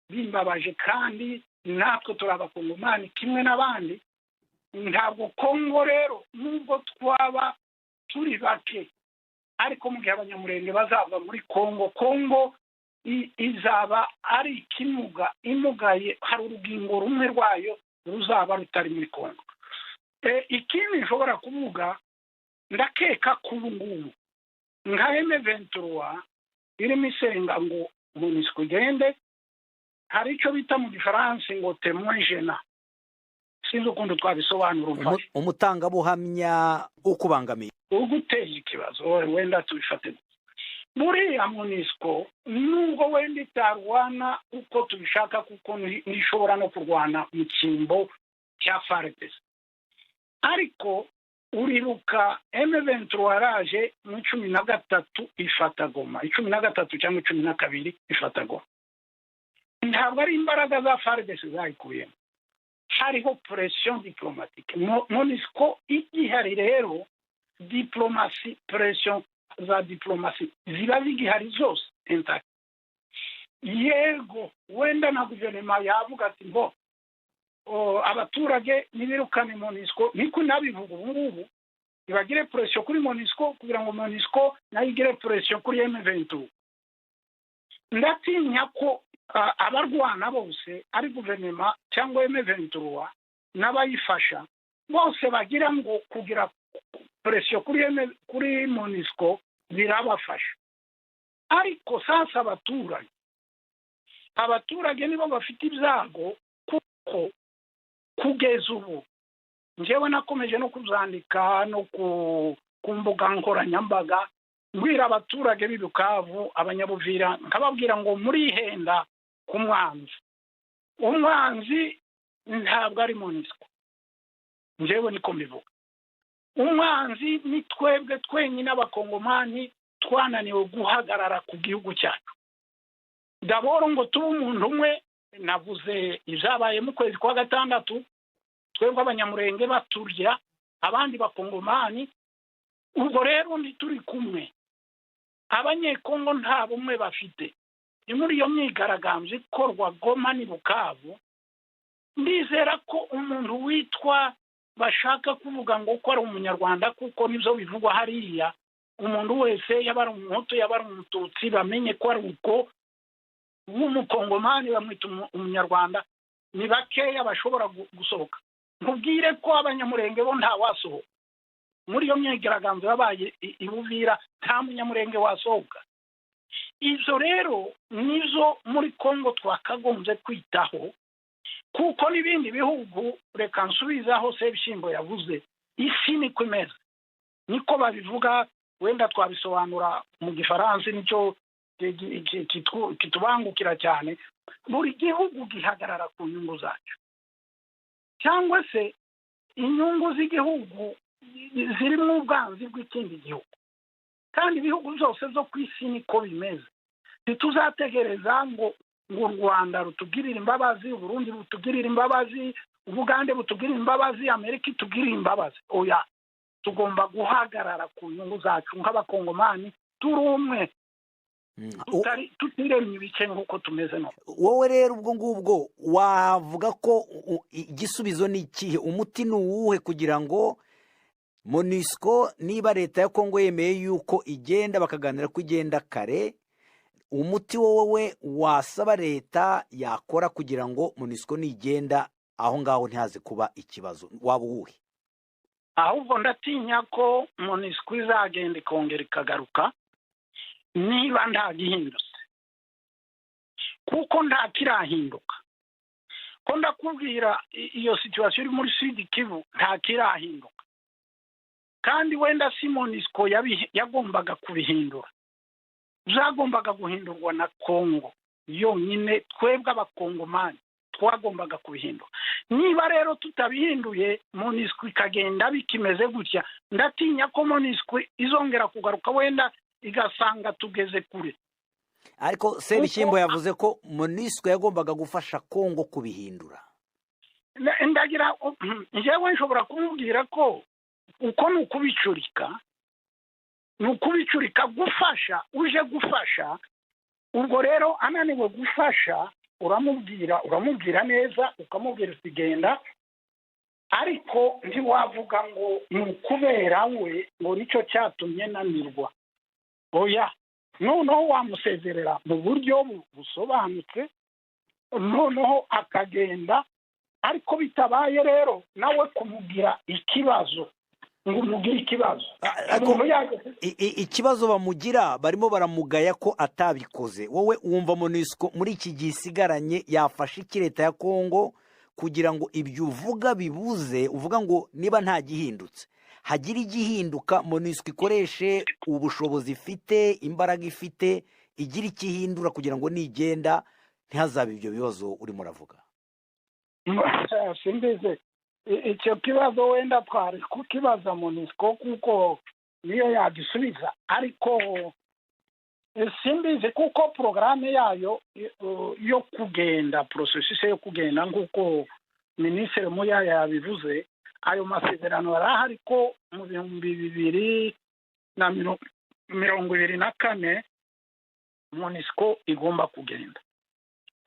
bimbabaje, kandi natwe turi abakongomani kimwe n'abandi. Ntabwo Kongo rero nubwo twaba turi bake, ariko mu gihe abanyamurenge bazava muri Kongo izaba ari ikimuga imugaye, hari urugingo rumwe rwayo ruzaba rutari muri Kongo. Ikindi nshobora kuvuga, ndakeka ko ubu ngubu nka M23 irimo isenga ngo MONUSCO igende, hari icyo bita mu gifaransa ngo témoin gênant, sinzi ukuntu twabisobanura umfashe, umutangabuhamya ukubangamiye, uguteye ikibazo, wenda tubifate buriya MONUSCO nubwo wenda itarwana uko tubishaka, kuko nishobora no kurwana mu cyimbo cya FARDC, ariko uribuka M23 araje mu 13 ifata Goma, 13 cyangwa 12 ifata Goma. Ntabwo ari imbaraga za FARDC zayikuyemo, hariho pression diplomatique. MONUSCO igihari rero, diplomasi, pression za diplomasi ziba zigihari zose intact. Yego wenda na guverinoma yavuga ati ngo abaturage nibirukane MONUSCO, niko nabivuga ubu ngubu, ibagire pression kuri MONUSCO kugira ngo MONUSCO nayo igire pression kuri M23. Ndatinya ko abarwana bose ari guverinoma cyangwa M23 n'abayifasha bose bagira ngo kugira pression kuri MONUSCO birabafasha. Ariko sasa abaturage nibo bafite ibyago, kuko kugeza ubu njyewe nakomeje no kuzandika no ku mbuga nkoranyambaga mbwira abaturage b'Ibukavu, abanyabuvira, nkababwira ngo murihenda ku umwanzi ntabwo ari MONUSCO. Njyewe niko mbivuga, umwanzi ni twebwe twenyine abakongomani twananiwe guhagarara ku gihugu cyacu. Daboro ngo tube umuntu umwe, navuze ibyabaye mu kwezi kwa gatandatu, twebwe abanyamurenge baturya abandi bakongomani, ubwo rero ntituri kumwe. Abanyekongo nta bumwe bafite. Ni muri iyo myigaragambyo ikorwa Goma ni Bukavu, ndizera ko umuntu witwa bashaka kuvuga ngo ko ari umunyarwanda, kuko nibyo bivugwa hariya, umuntu wese yaba ari umuhutu yaba ari umututsi bamenye ko ari uko, w'umukongomani bamwita umunyarwanda, ni bakeya bashobora gusohoka. Nkubwire ko abanyamurenge bo nta wasohoka muri iyo myigaragambyo yabaye ibuvira, nta munyamurenge wasohoka. Izo rero nizo muri Kongo twakagombye kwitaho, kuko n'ibindi bihugu, reka nsubizaho Sebishimbo yavuze, isi niko imeze, niko babivuga, wenda twabisobanura mu gifaransa nicyo kitubangukira cyane. Buri gihugu gihagarara ku nyungu zacu, cyangwa se inyungu z'igihugu ziri mu ubwanzi bw'ikindi gihugu, kandi ibihugu byose zo ku isi niko bimeze. Ntituzategereza ngo u Rwanda rutugirire imbabazi, Burundi butugirire imbabazi, Ubugande butugirire imbabazi, Amerika itugirire imbabazi. Oya, tugomba guhagarara ku nyungu zacu nk'abakongomani, turi umwe, tutiremye ibice nk'uko tumeze no. Wowe rero ubwo ngubwo wavuga ko igisubizo ni ikihe, umuti ni uwuhe kugira ngo MONUSCO niba leta ya Kongo yemeye yuko igenda bakaganira ko igenda kare, umuti wowe wasaba leta yakora kugira ngo MONUSCO nigenda aho ngaho ntihaze kuba ikibazo, waba uwuhe? Ahubwo ndatinya ko MONUSCO izagenda ikongera ikagaruka niba nta gihindutse, kuko nta kirahinduka. Ko ndakubwira iyo situation iri muri Sud Kivu nta kirahinduka, kandi wenda si MONUSCO yagombaga kubihindura, zagombaga guhindurwa na Kongo yonyine, twebwe abakongomani MONUSCO wagombaga kubihindura. Niba rero tutabihinduye MONUSCO ikagenda bikimeze gutya, ndatinya ko MONUSCO izongera kugaruka wenda igasanga tugeze kure. ariko Sebishyimbo yavuze ko MONUSCO yagombaga gufasha Kongo kubihindura. Ndagira njyewe nshobora kumubwira ko uko ni ukubicurika gufasha, uje gufasha, ubwo rero ananiwe gufasha uramubwira neza, ukamubwira usigenda, ariko ntiwavuga ngo ni ukubera we ngo nicyo cyatumye nanirwa. Oya, noneho wamusezerera mu buryo busobanutse, noneho akagenda, ariko bitabaye rero nawe kumugira ikibazo ngo umugire ikibazo. Ikibazo bamugira barimo baramugaya ko atabikoze. Wowe wumva MONUSCO muri iki gihe isigaranye yafashe iki leta ya Kongo kugira ngo ibyo uvuga bibuze, uvuga ngo niba nta gihindutse hagira igihinduka, MONUSCO ikoreshe ubushobozi ifite, imbaraga ifite, igira ikihindura kugira ngo nigenda ntihazabe ibyo bibazo urimo uravuga? Simbize icyo kibazo wenda twari kukibaza MONUSCO kuko niyo yagisubiza, ariko simbize kuko porogaramu yayo yo kugenda, porosesisi yo kugenda nk'uko Minisitiri Muyaya yabivuze, ayo masezerano yarahari ko mu 2024 MONUSCO igomba kugenda,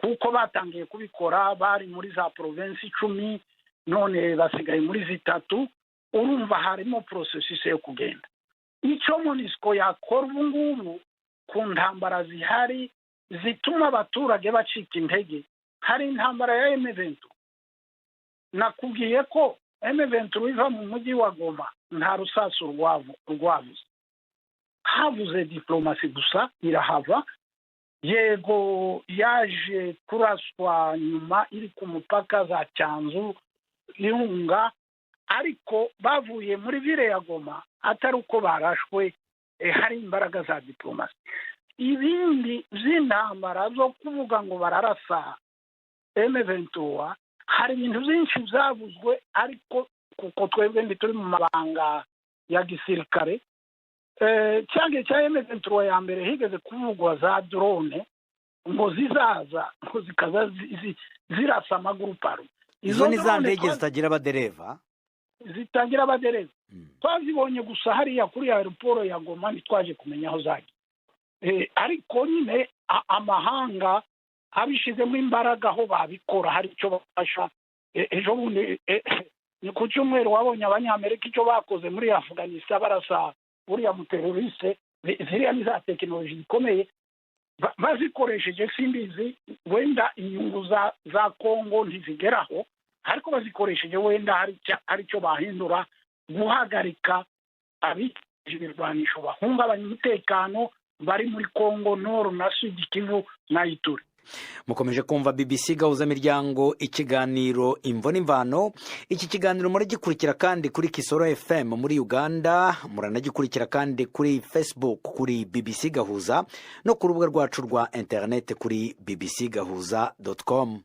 kuko batangiye kubikora bari muri za provinsi 10, none basigaye muri zitatu. Urumva harimo processus yo kugenda. Icyo MONUSCO yakora ubu ngubu ku ntambara zihari zituma abaturage bacika intege, hari intambara ya M23. Nakubwiye ko M23 iva mu mujyi wa Goma nta rusasu rwavuze, havuze diplomasi gusa irahava. Yego yaje kuraswa nyuma iri ku mupaka za Cyanzu Ihunga, ariko bavuye muri vile ya Goma atari uko barashwe, hari imbaraga za diplomasi. Ibindi z'intambara zo kuvuga ngo bararasa M23, hari ibintu byinshi byavuzwe, ariko kuko twebwe ndi turi mu mabanga ya gisirikare, cyange cya M23 ya mbere higeze kuvugwa za drone ngo zizaza ngo zikaza zirasa amaguruparo. Izo ni za ndege zitagira abadereva, twazibonye gusa hariya kuri aeroport ya Goma, ntitwaje kumenya aho zagiye. Ariko nyine amahanga abishizemo imbaraga aho babikora, hari icyo bafasha. Ejo bundi ni ku cyumweru wabonye abanyamerika icyo bakoze muri Afghanistan barasa buriya muteroriste. Ziriya ni za tekinoloji zikomeye bazikoresheje, simbizi wenda inyungu za Kongo ntizigeraho, ariko bazikoresheje wenda hari icyo bahindura, guhagarika ibirwanisho bahungabanya umutekano bari muri Kongo Nord na Sud Kivu na Ituri. Mukomeje kumva BBC Gahuzamiryango, ikiganiro Imvo n'Imvano. Iki kiganiro muragikurikira kandi kuri Kisoro FM muri Uganda, muranagikurikira kandi kuri Facebook kuri BBC Gahuza, no ku rubuga rwacu rwa internet kuri bbcgahuza.com.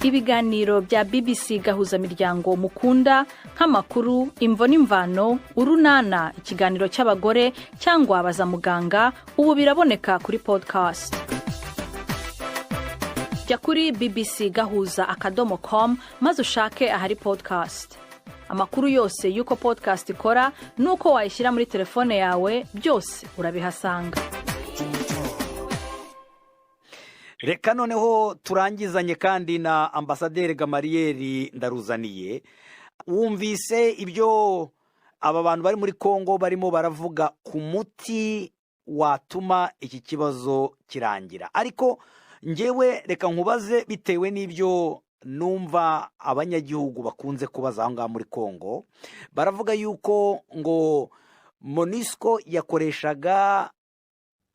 Ibiganiro bya BBC Gahuzamiryango mukunda nk'amakuru, Imvo n'Imvano, Urunana, ikiganiro cy'abagore cyangwa baza muganga, ubu biraboneka kuri podcast. Jya kuri bbcgahuza.com maze ushake ahari podcast. Amakuru yose y'uko podcast ikora n'uko wayishyira muri telefone yawe, byose urabihasanga. Reka noneho turangizanye kandi na Ambasaderi Gamariyeri Ndaruzaniye. Wumvise ibyo aba bantu bari muri Kongo barimo baravuga ku muti watuma iki kibazo kirangira, ariko njyewe reka nkubaze bitewe n'ibyo numva abanyagihugu bakunze kubaza aho ngaho muri Kongo. Baravuga yuko ngo MONUSCO yakoreshaga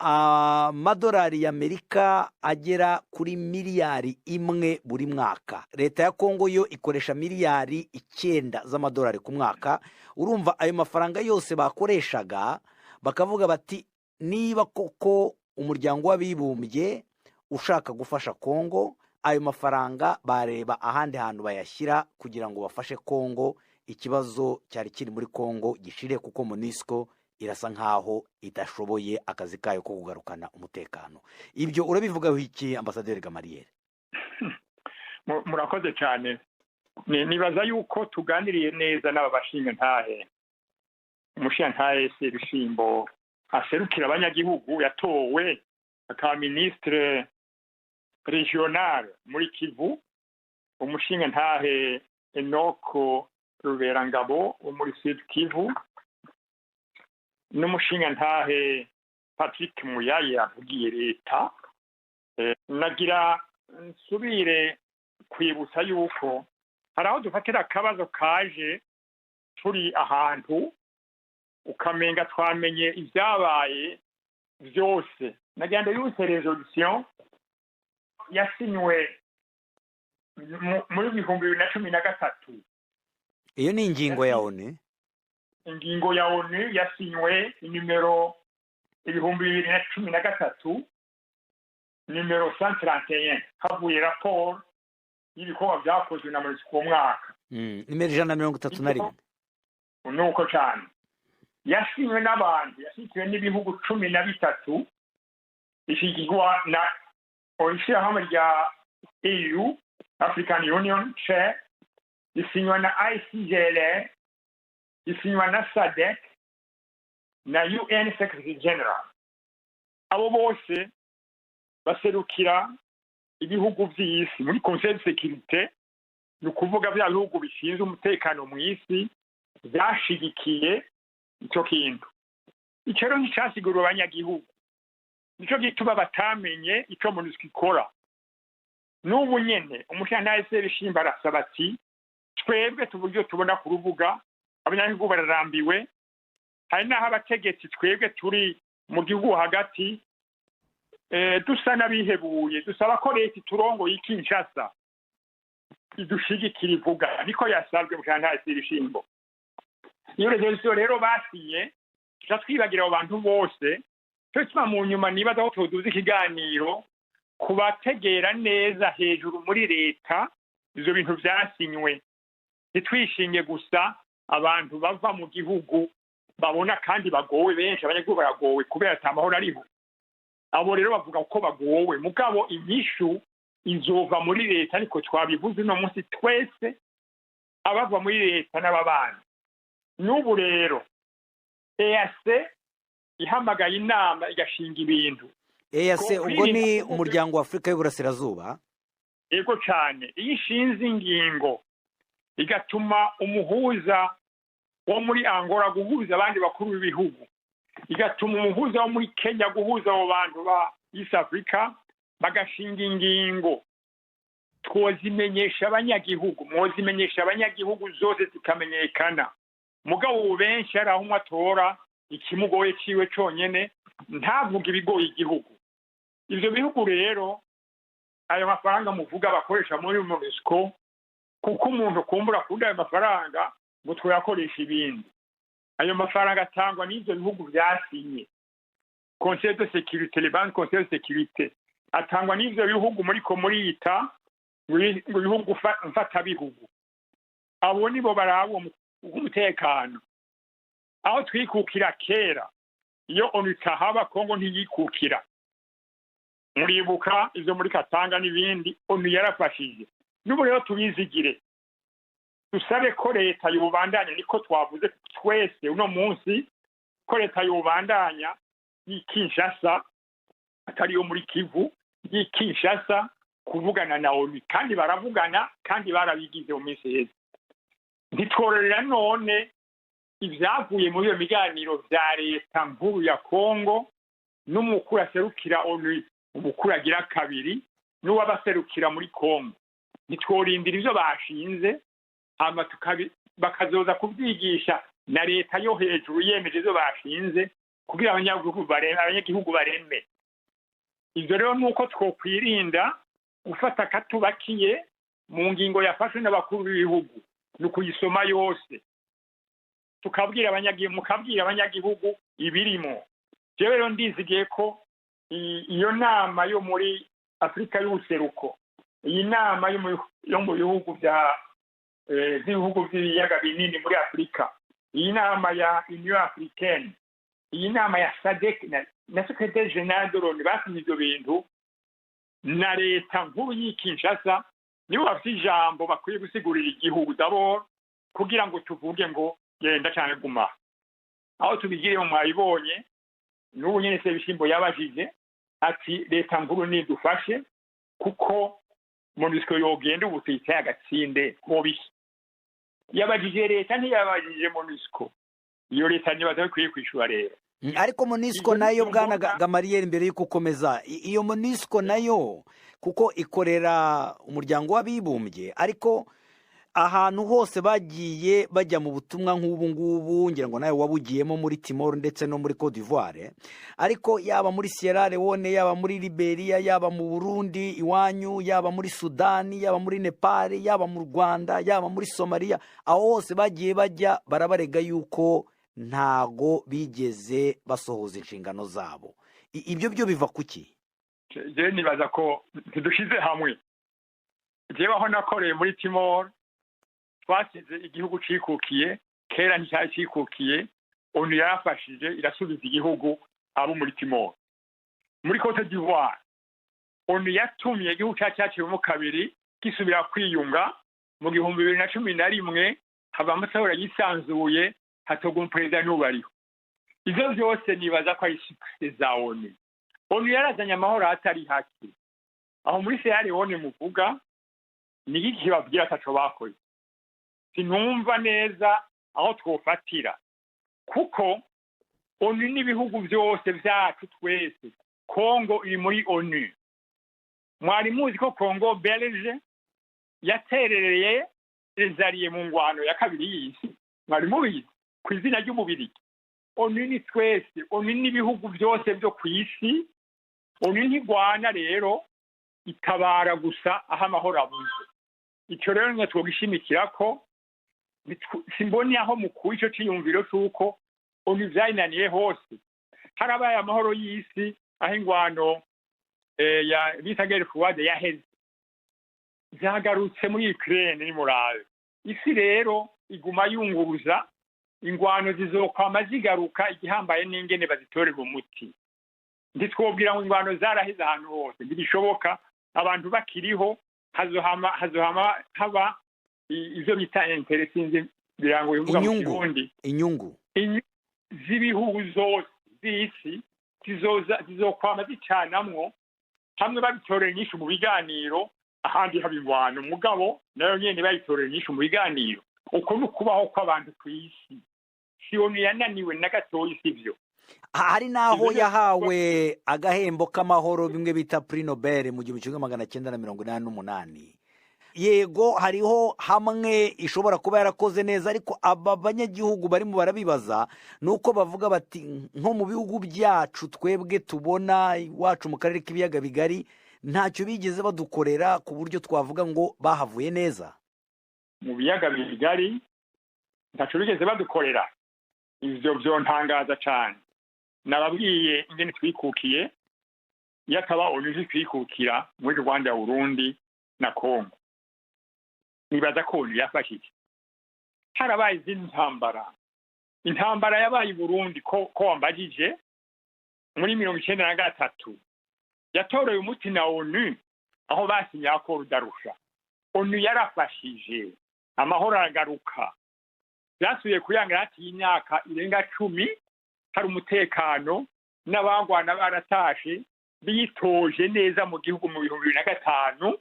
amadolari y'Amerika agera kuri miliyari 1 buri mwaka. Leta ya Kongo yo ikoresha miliyari 9 z'amadolari ku mwaka. Urumva ayo mafaranga yose bakoreshaga, bakavuga bati niba koko umuryango w'abibumbye ushaka gufasha Kongo, ayo mafaranga bareba ahandi hantu bayashyira kugira ngo bafashe Kongo, ikibazo cyari kiri muri Kongo gishire, kuko MONUSCO irasa nkaho idashoboye akazi kayo ko kugarukana umutekano. Ibyo urabivugaho iki, Ambasaderi Gamaliel? Murakoze cyane. Nibaza yuko tuganiriye neza n'aba bashinga ntahe. Umushinga ntahe Sebishimbo aserukira abanyagihugu, yatowe akaba ministre regional muri Kivu. Umushinga ntahe Enoko Ruberangabo wo muri Sud Kivu, n'umushinga ntahe Patrick Muyaye yavugiye leta. Nagira nsubire kwibutsa yuko hari aho dufatira akabazo kaje turi ahantu ukamenga twamenye ibyabaye byose. Nagenda yuse resolution yasinywe muri 2013. Iyo ni ingingo ya ONU. Ingingo ya ONU yasinywe numero 2013 numero 131, havuye raporo y'ibikorwa byakozwe na MONUSCO mu mwaka. Numero 131. Nuko cyane. Yasinywe n'abantu, yasinywe n'ibihugu 13, ishigirwa na ishyirahamwe rya EU, African Union, isinywa na ICGLR, isinywa na SADC na UN Secretary General. Abo bose baserukira ibihugu by'isi muri Conseil de Sécurité, ni ukuvuga bya bihugu bishinzwe umutekano mu isi byashigikiye icyo kintu. Icyo rero nicyasigurwa abanyagihugu, nicyo gituma batamenye icyo MONUSCO ikora. N'ubu nyene umushyantare Sebishimbo arasaba ati twebwe tuburyo tubona ku rubuga abanyagihugu bararambiwe, hari n'aho abategetsi twebwe turi mu gihugu hagati dusa n'abihebuye, dusaba ko leta iturongoye Kinshasa idushigikira ivuga. Niko yasabwe umushyantare Sebishimbo. Iyo resolution rero basinye twibagira abo bantu bose, cyo kituma mu nyuma nibaza ko tuduze ikiganiro kubategera neza hejuru muri leta izo bintu byasinywe. Ntitwishinge gusa abantu bava mu gihugu babona kandi bagowe, benshi abanyagihugu baragowe kubera atamahoro ariho. Abo rero bavuga ko bagowe, mugabo inyishu izova muri leta, ariko twabivuze no munsi twese abava muri leta n'ababana. N'ubu rero EAC ihamagaye inama igashinga ibintu. EAC ubwo ni umuryango wa Afurika y'Uburasirazuba. Yego cyane. Iyo ishinze ingingo igatuma umuhuza wo muri Angola guhuza abandi bakuru b'ibihugu, igatuma umuhuza wo muri Kenya guhuza abo bantu ba East Africa, bagashinga ingingo, twozimenyesha abanyagihugu, mwozimenyesha abanyagihugu zose zikamenyekana. Mugabo benshi ari aho mwatora ikimugoye ciwe cyonyene, ntavuga ibigoye igihugu. Ivyo bihugu rero ayo mafaranga muvuga bakoresha muri MONUSCO, kuko umuntu kumbura kunda ayo mafaranga ngo twayakoresha ibindi. Ayo mafaranga atangwa n'ivyo bihugu byasinye Conseil de Sécurité, le Ban Conseil de Sécurité, atangwa n'ivyo bihugu muri komurita ngo bihugu mfata bihugu. Abo nibo barabo umutekano. Aho twikukira kera, iyo ONU tahaba Kongo ntiyikukira. Muribuka izo muri Katanga n'ibindi ONU yarafashije. N'ubu rero tubizigire, dusabe ko leta y'ubandanya, niko twavuze twese uno munsi, ko leta y'ubandanya y'Kinshasa, atari yo muri Kivu, y'Kinshasa kuvugana na ONU, kandi baravugana kandi barabigize mu minsi heza. Ntitworera none ibyavuye muri iyo miganiro bya leta nkuru ya Kongo n'umukuru aserukira ONU, umukuru agira kabiri n'uwabaserukira muri Kongo. Ntitworindira ivyo bashinze hama bakazoza kubyigisha na leta yo hejuru yemeje ivyo bashinze kugira abanyagihugu bareme. Ivyo rero nuko twokwirinda gufata katubakiye mu ngingo yafashwe n'abakuru b'ibihugu, nukuyisoma yose tukabwira abanyagihugu ibirimo. Jewe rero ndizigiye ko iyo nama yo muri afurika y'ubuseruko, iyi nama yo mu bihugu by'ibihugu by'ibiyaga binini muri afurika, iyi nama ya union africaine, iyi nama ya sadek na secrétaire général de l'ONU basinye ibyo bintu, na leta nkuru y'i Kinshasa nibo bafite ijambo bakwiye gusigurira igihugu d'abord kugira ngo tuvuge ngo genda cyane guma. Aho tubigire mu mwayibonye n'ubu nyene se bishimbo yabajije ati leta nkuru nidufashe kuko MONUSCO yogenda ubutitse agatsinde hobi. Yabajije leta ntiyabajije MONUSCO. Iyo leta nibaza bikwiye kwishura rero. Ariko MONUSCO nayo bwana Gamariyeri mbere yuko ukomeza, iyo MONUSCO nayo kuko ikorera umuryango w'abibumbye, ariko ahantu hose bagiye bajya mu butumwa nk'ubu ngubu, ngira ngo nawe wabugiyemo muri Timor ndetse no muri Cote d'Ivoire, ariko yaba muri Sierra Leone, yaba muri Liberia, yaba mu Burundi iwanyu, yaba muri Sudani, yaba muri Nepal, yaba mu Rwanda, yaba muri Somalia, aho hose bagiye bajya barabarega yuko ntago bigeze basohoza inshingano zabo. Ibyo byo biva kuki? Je nibaza ko tudushize hamwe. Jewe aho nakoreye muri Timor twasize igihugu cikukiye, kera nticyari cikukiye, ONU yarafashije irasubiza igihugu abo muri Timor. Muri Cote d'Ivoire ONU yatumye igihugu cyaciwemo kabiri kisubira kwiyunga mu 2011, haba amatora yisanzuye, hatoga umuperezida n'ubariho. Ivyo byose nibaza ko ari success za ONU. ONU yarazanye amahoro atari haki. Aho muri Sierra Leone muvuga ni iki kibabwira ataco bakoze? Sinumva neza aho twofatira, kuko ONU n'ibihugu byose byacu twese. Kongo iri muri ONU. Mwari muzi ko Kongo Belge yaterereye ezariye mu ngwano ya kabiri y'isi? Mwari mubizi ku izina ry'umubiri? ONU ni twese, ONU n'ibihugu byose byo ku isi. ONU ntigwana rero, itabara gusa aho amahoro abuze. Icyo rero ngo twogishimikira ko simboni aho mukuru icyo cyiyumviro cy'uko ONU byayinaniye hose. Harabaye amahoro y'isi aho ingwano ya bitagere fuwade yaheze, zagarutse muri Ukraine ni morale. Isi rero iguma yunguruza, ingwano zizokwama zigaruka, igihambaye n'ingene bazitorera umuti. Nditwobwira ngo ingwano zaraheze ahantu hose, ntibishoboka. Abantu bakiriho hazohama haba ivyo bita interesting birango bivuga mu Kirundi, inyungu z'ibihugu zose z'isi zizokwama zicanamwo, hamwe babitorera inyishu mu biganiro, ahandi haba ingwano. Mugabo nayo nyene bayitorera inyishu mu biganiro. Uko nukubaho kw'abantu ku isi. Si ONU yananiwe na gatoyi, sivyo. Hari naho yahawe agahembo k'amahoro bimwe bita Prix Nobel mu 1988. Yego hariho hamwe ishobora kuba yarakoze neza, ariko aba banyagihugu barimo barabibaza nuko bavuga bati nko mu bihugu byacu twebwe tubona iwacu mu karere k'ibiyaga bigari ntacyo bigeze badukorera ku buryo twavuga ngo bahavuye neza. Mu biyaga bigari ntacyo bigeze badukorera, ivyo byontangaza cyane. Nababwiye ingene twikukiye, yakaba ONU twikukira muri Rwanda, Burundi na Kongo. Nibaza ko ONU yafashije. Harabaye intambara yabaye i Burundi ko wambajije muri 1993, yatoreye umuti na ONU aho basinya ko rudarusha. ONU yarafashije, amahoro aragaruka. Byasubiye kuyangana ati y'imyaka irenga 10, hari umutekano, n'abangwana baratashe bitoje neza mu gihugu mu 2005.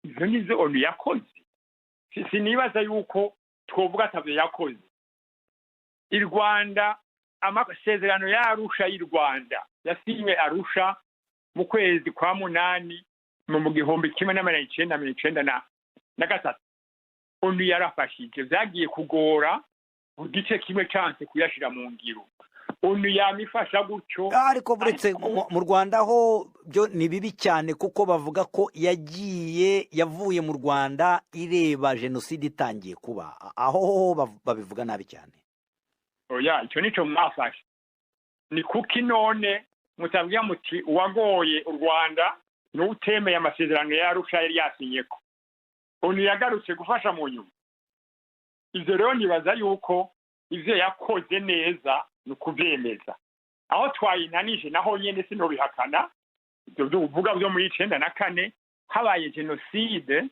Izo nizo ONU yakoze. Sinibaza yuko twovuga atavyo yakoze. I Rwanda amasezerano ya Arusha y'u Rwanda yasinywe Arusha mu kwezi kwa munani mu 1993. ONU yarafashije, byagiye kugora mu gice kimwe chance kuyashira mu ngiro. ONU yamifasha gutyo, ariko buretse mu Rwanda ho byo ni bibi cyane, kuko bavuga ko yavuye mu Rwanda ireba genocide itangiye kuba. Aho babivuga nabi cyane. Oya, icyo nico mwafasha. Ni kuki none mutabwiye muti uwagoye u Rwanda n'utemeye amasezerano ya Arusha yari yasinyeko onu yagarutse gufasha mu nyuma. Ivyo rero nibaza yuko ivyo yakoze neza ni ukuvyemeza. Aho twayinanije naho nyene sinobihakana, ivyo uvuga byo muri 94 habaye genocide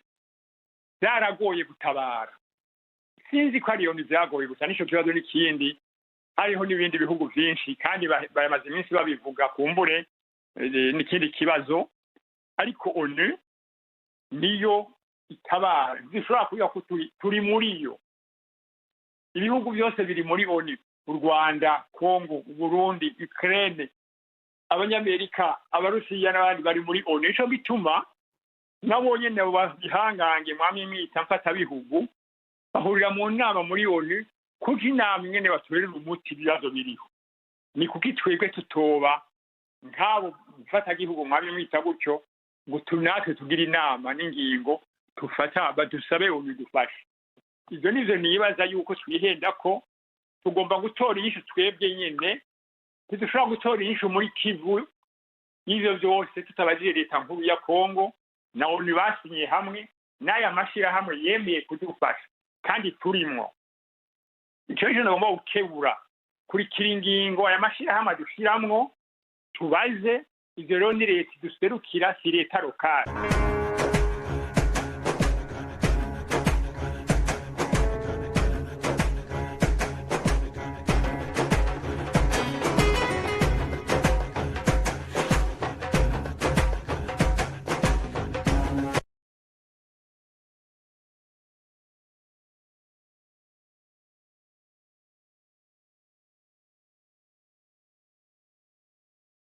byaragoye gutabara. Sinzi ko ariyo nivyagoye gusa, nico kibazo n'ikindi. Hariho n'ibindi bihugu vyinshi kandi bamaze iminsi babivuga kumbure n'ikindi kibazo, ariko onu niyo itabara. Zishobora kuvuga ko turi muri yo. Ibihugu byose biri muri onu: u Rwanda, Kongo, Burundi, Ukraine, Abanyamerika, Abarusiya n'abandi bari muri onu. Ico bituma nabo nyene babihangange mwamye mwita mfata bihugu bahurira mu nama muri onu kuko inama nyene batorera umuti ibibazo biriho. Ni kuko twebwe tutoba nk'abo mfata gihugu mwamye mwita gutyo ngo tunatwe tugira inama n'ingingo tufata badusabe onu dufashe. Ivyo nivyo nibaza yuko twihenda ko tugomba gutora inyishu twebwe nyene, tidushobora gutora inyishu muri Kivu y'ivyo byose tutabajije leta nkuru ya Kongo na onu basinye hamwe n'aya mashirahamwe yemeye kudufasha kandi turimwo. Ico cyo ngomba gukebura kuri kiringingo aya mashirahamwe dushiramwo tubaze ivyo rero ni leta duserukira, si leta lokale.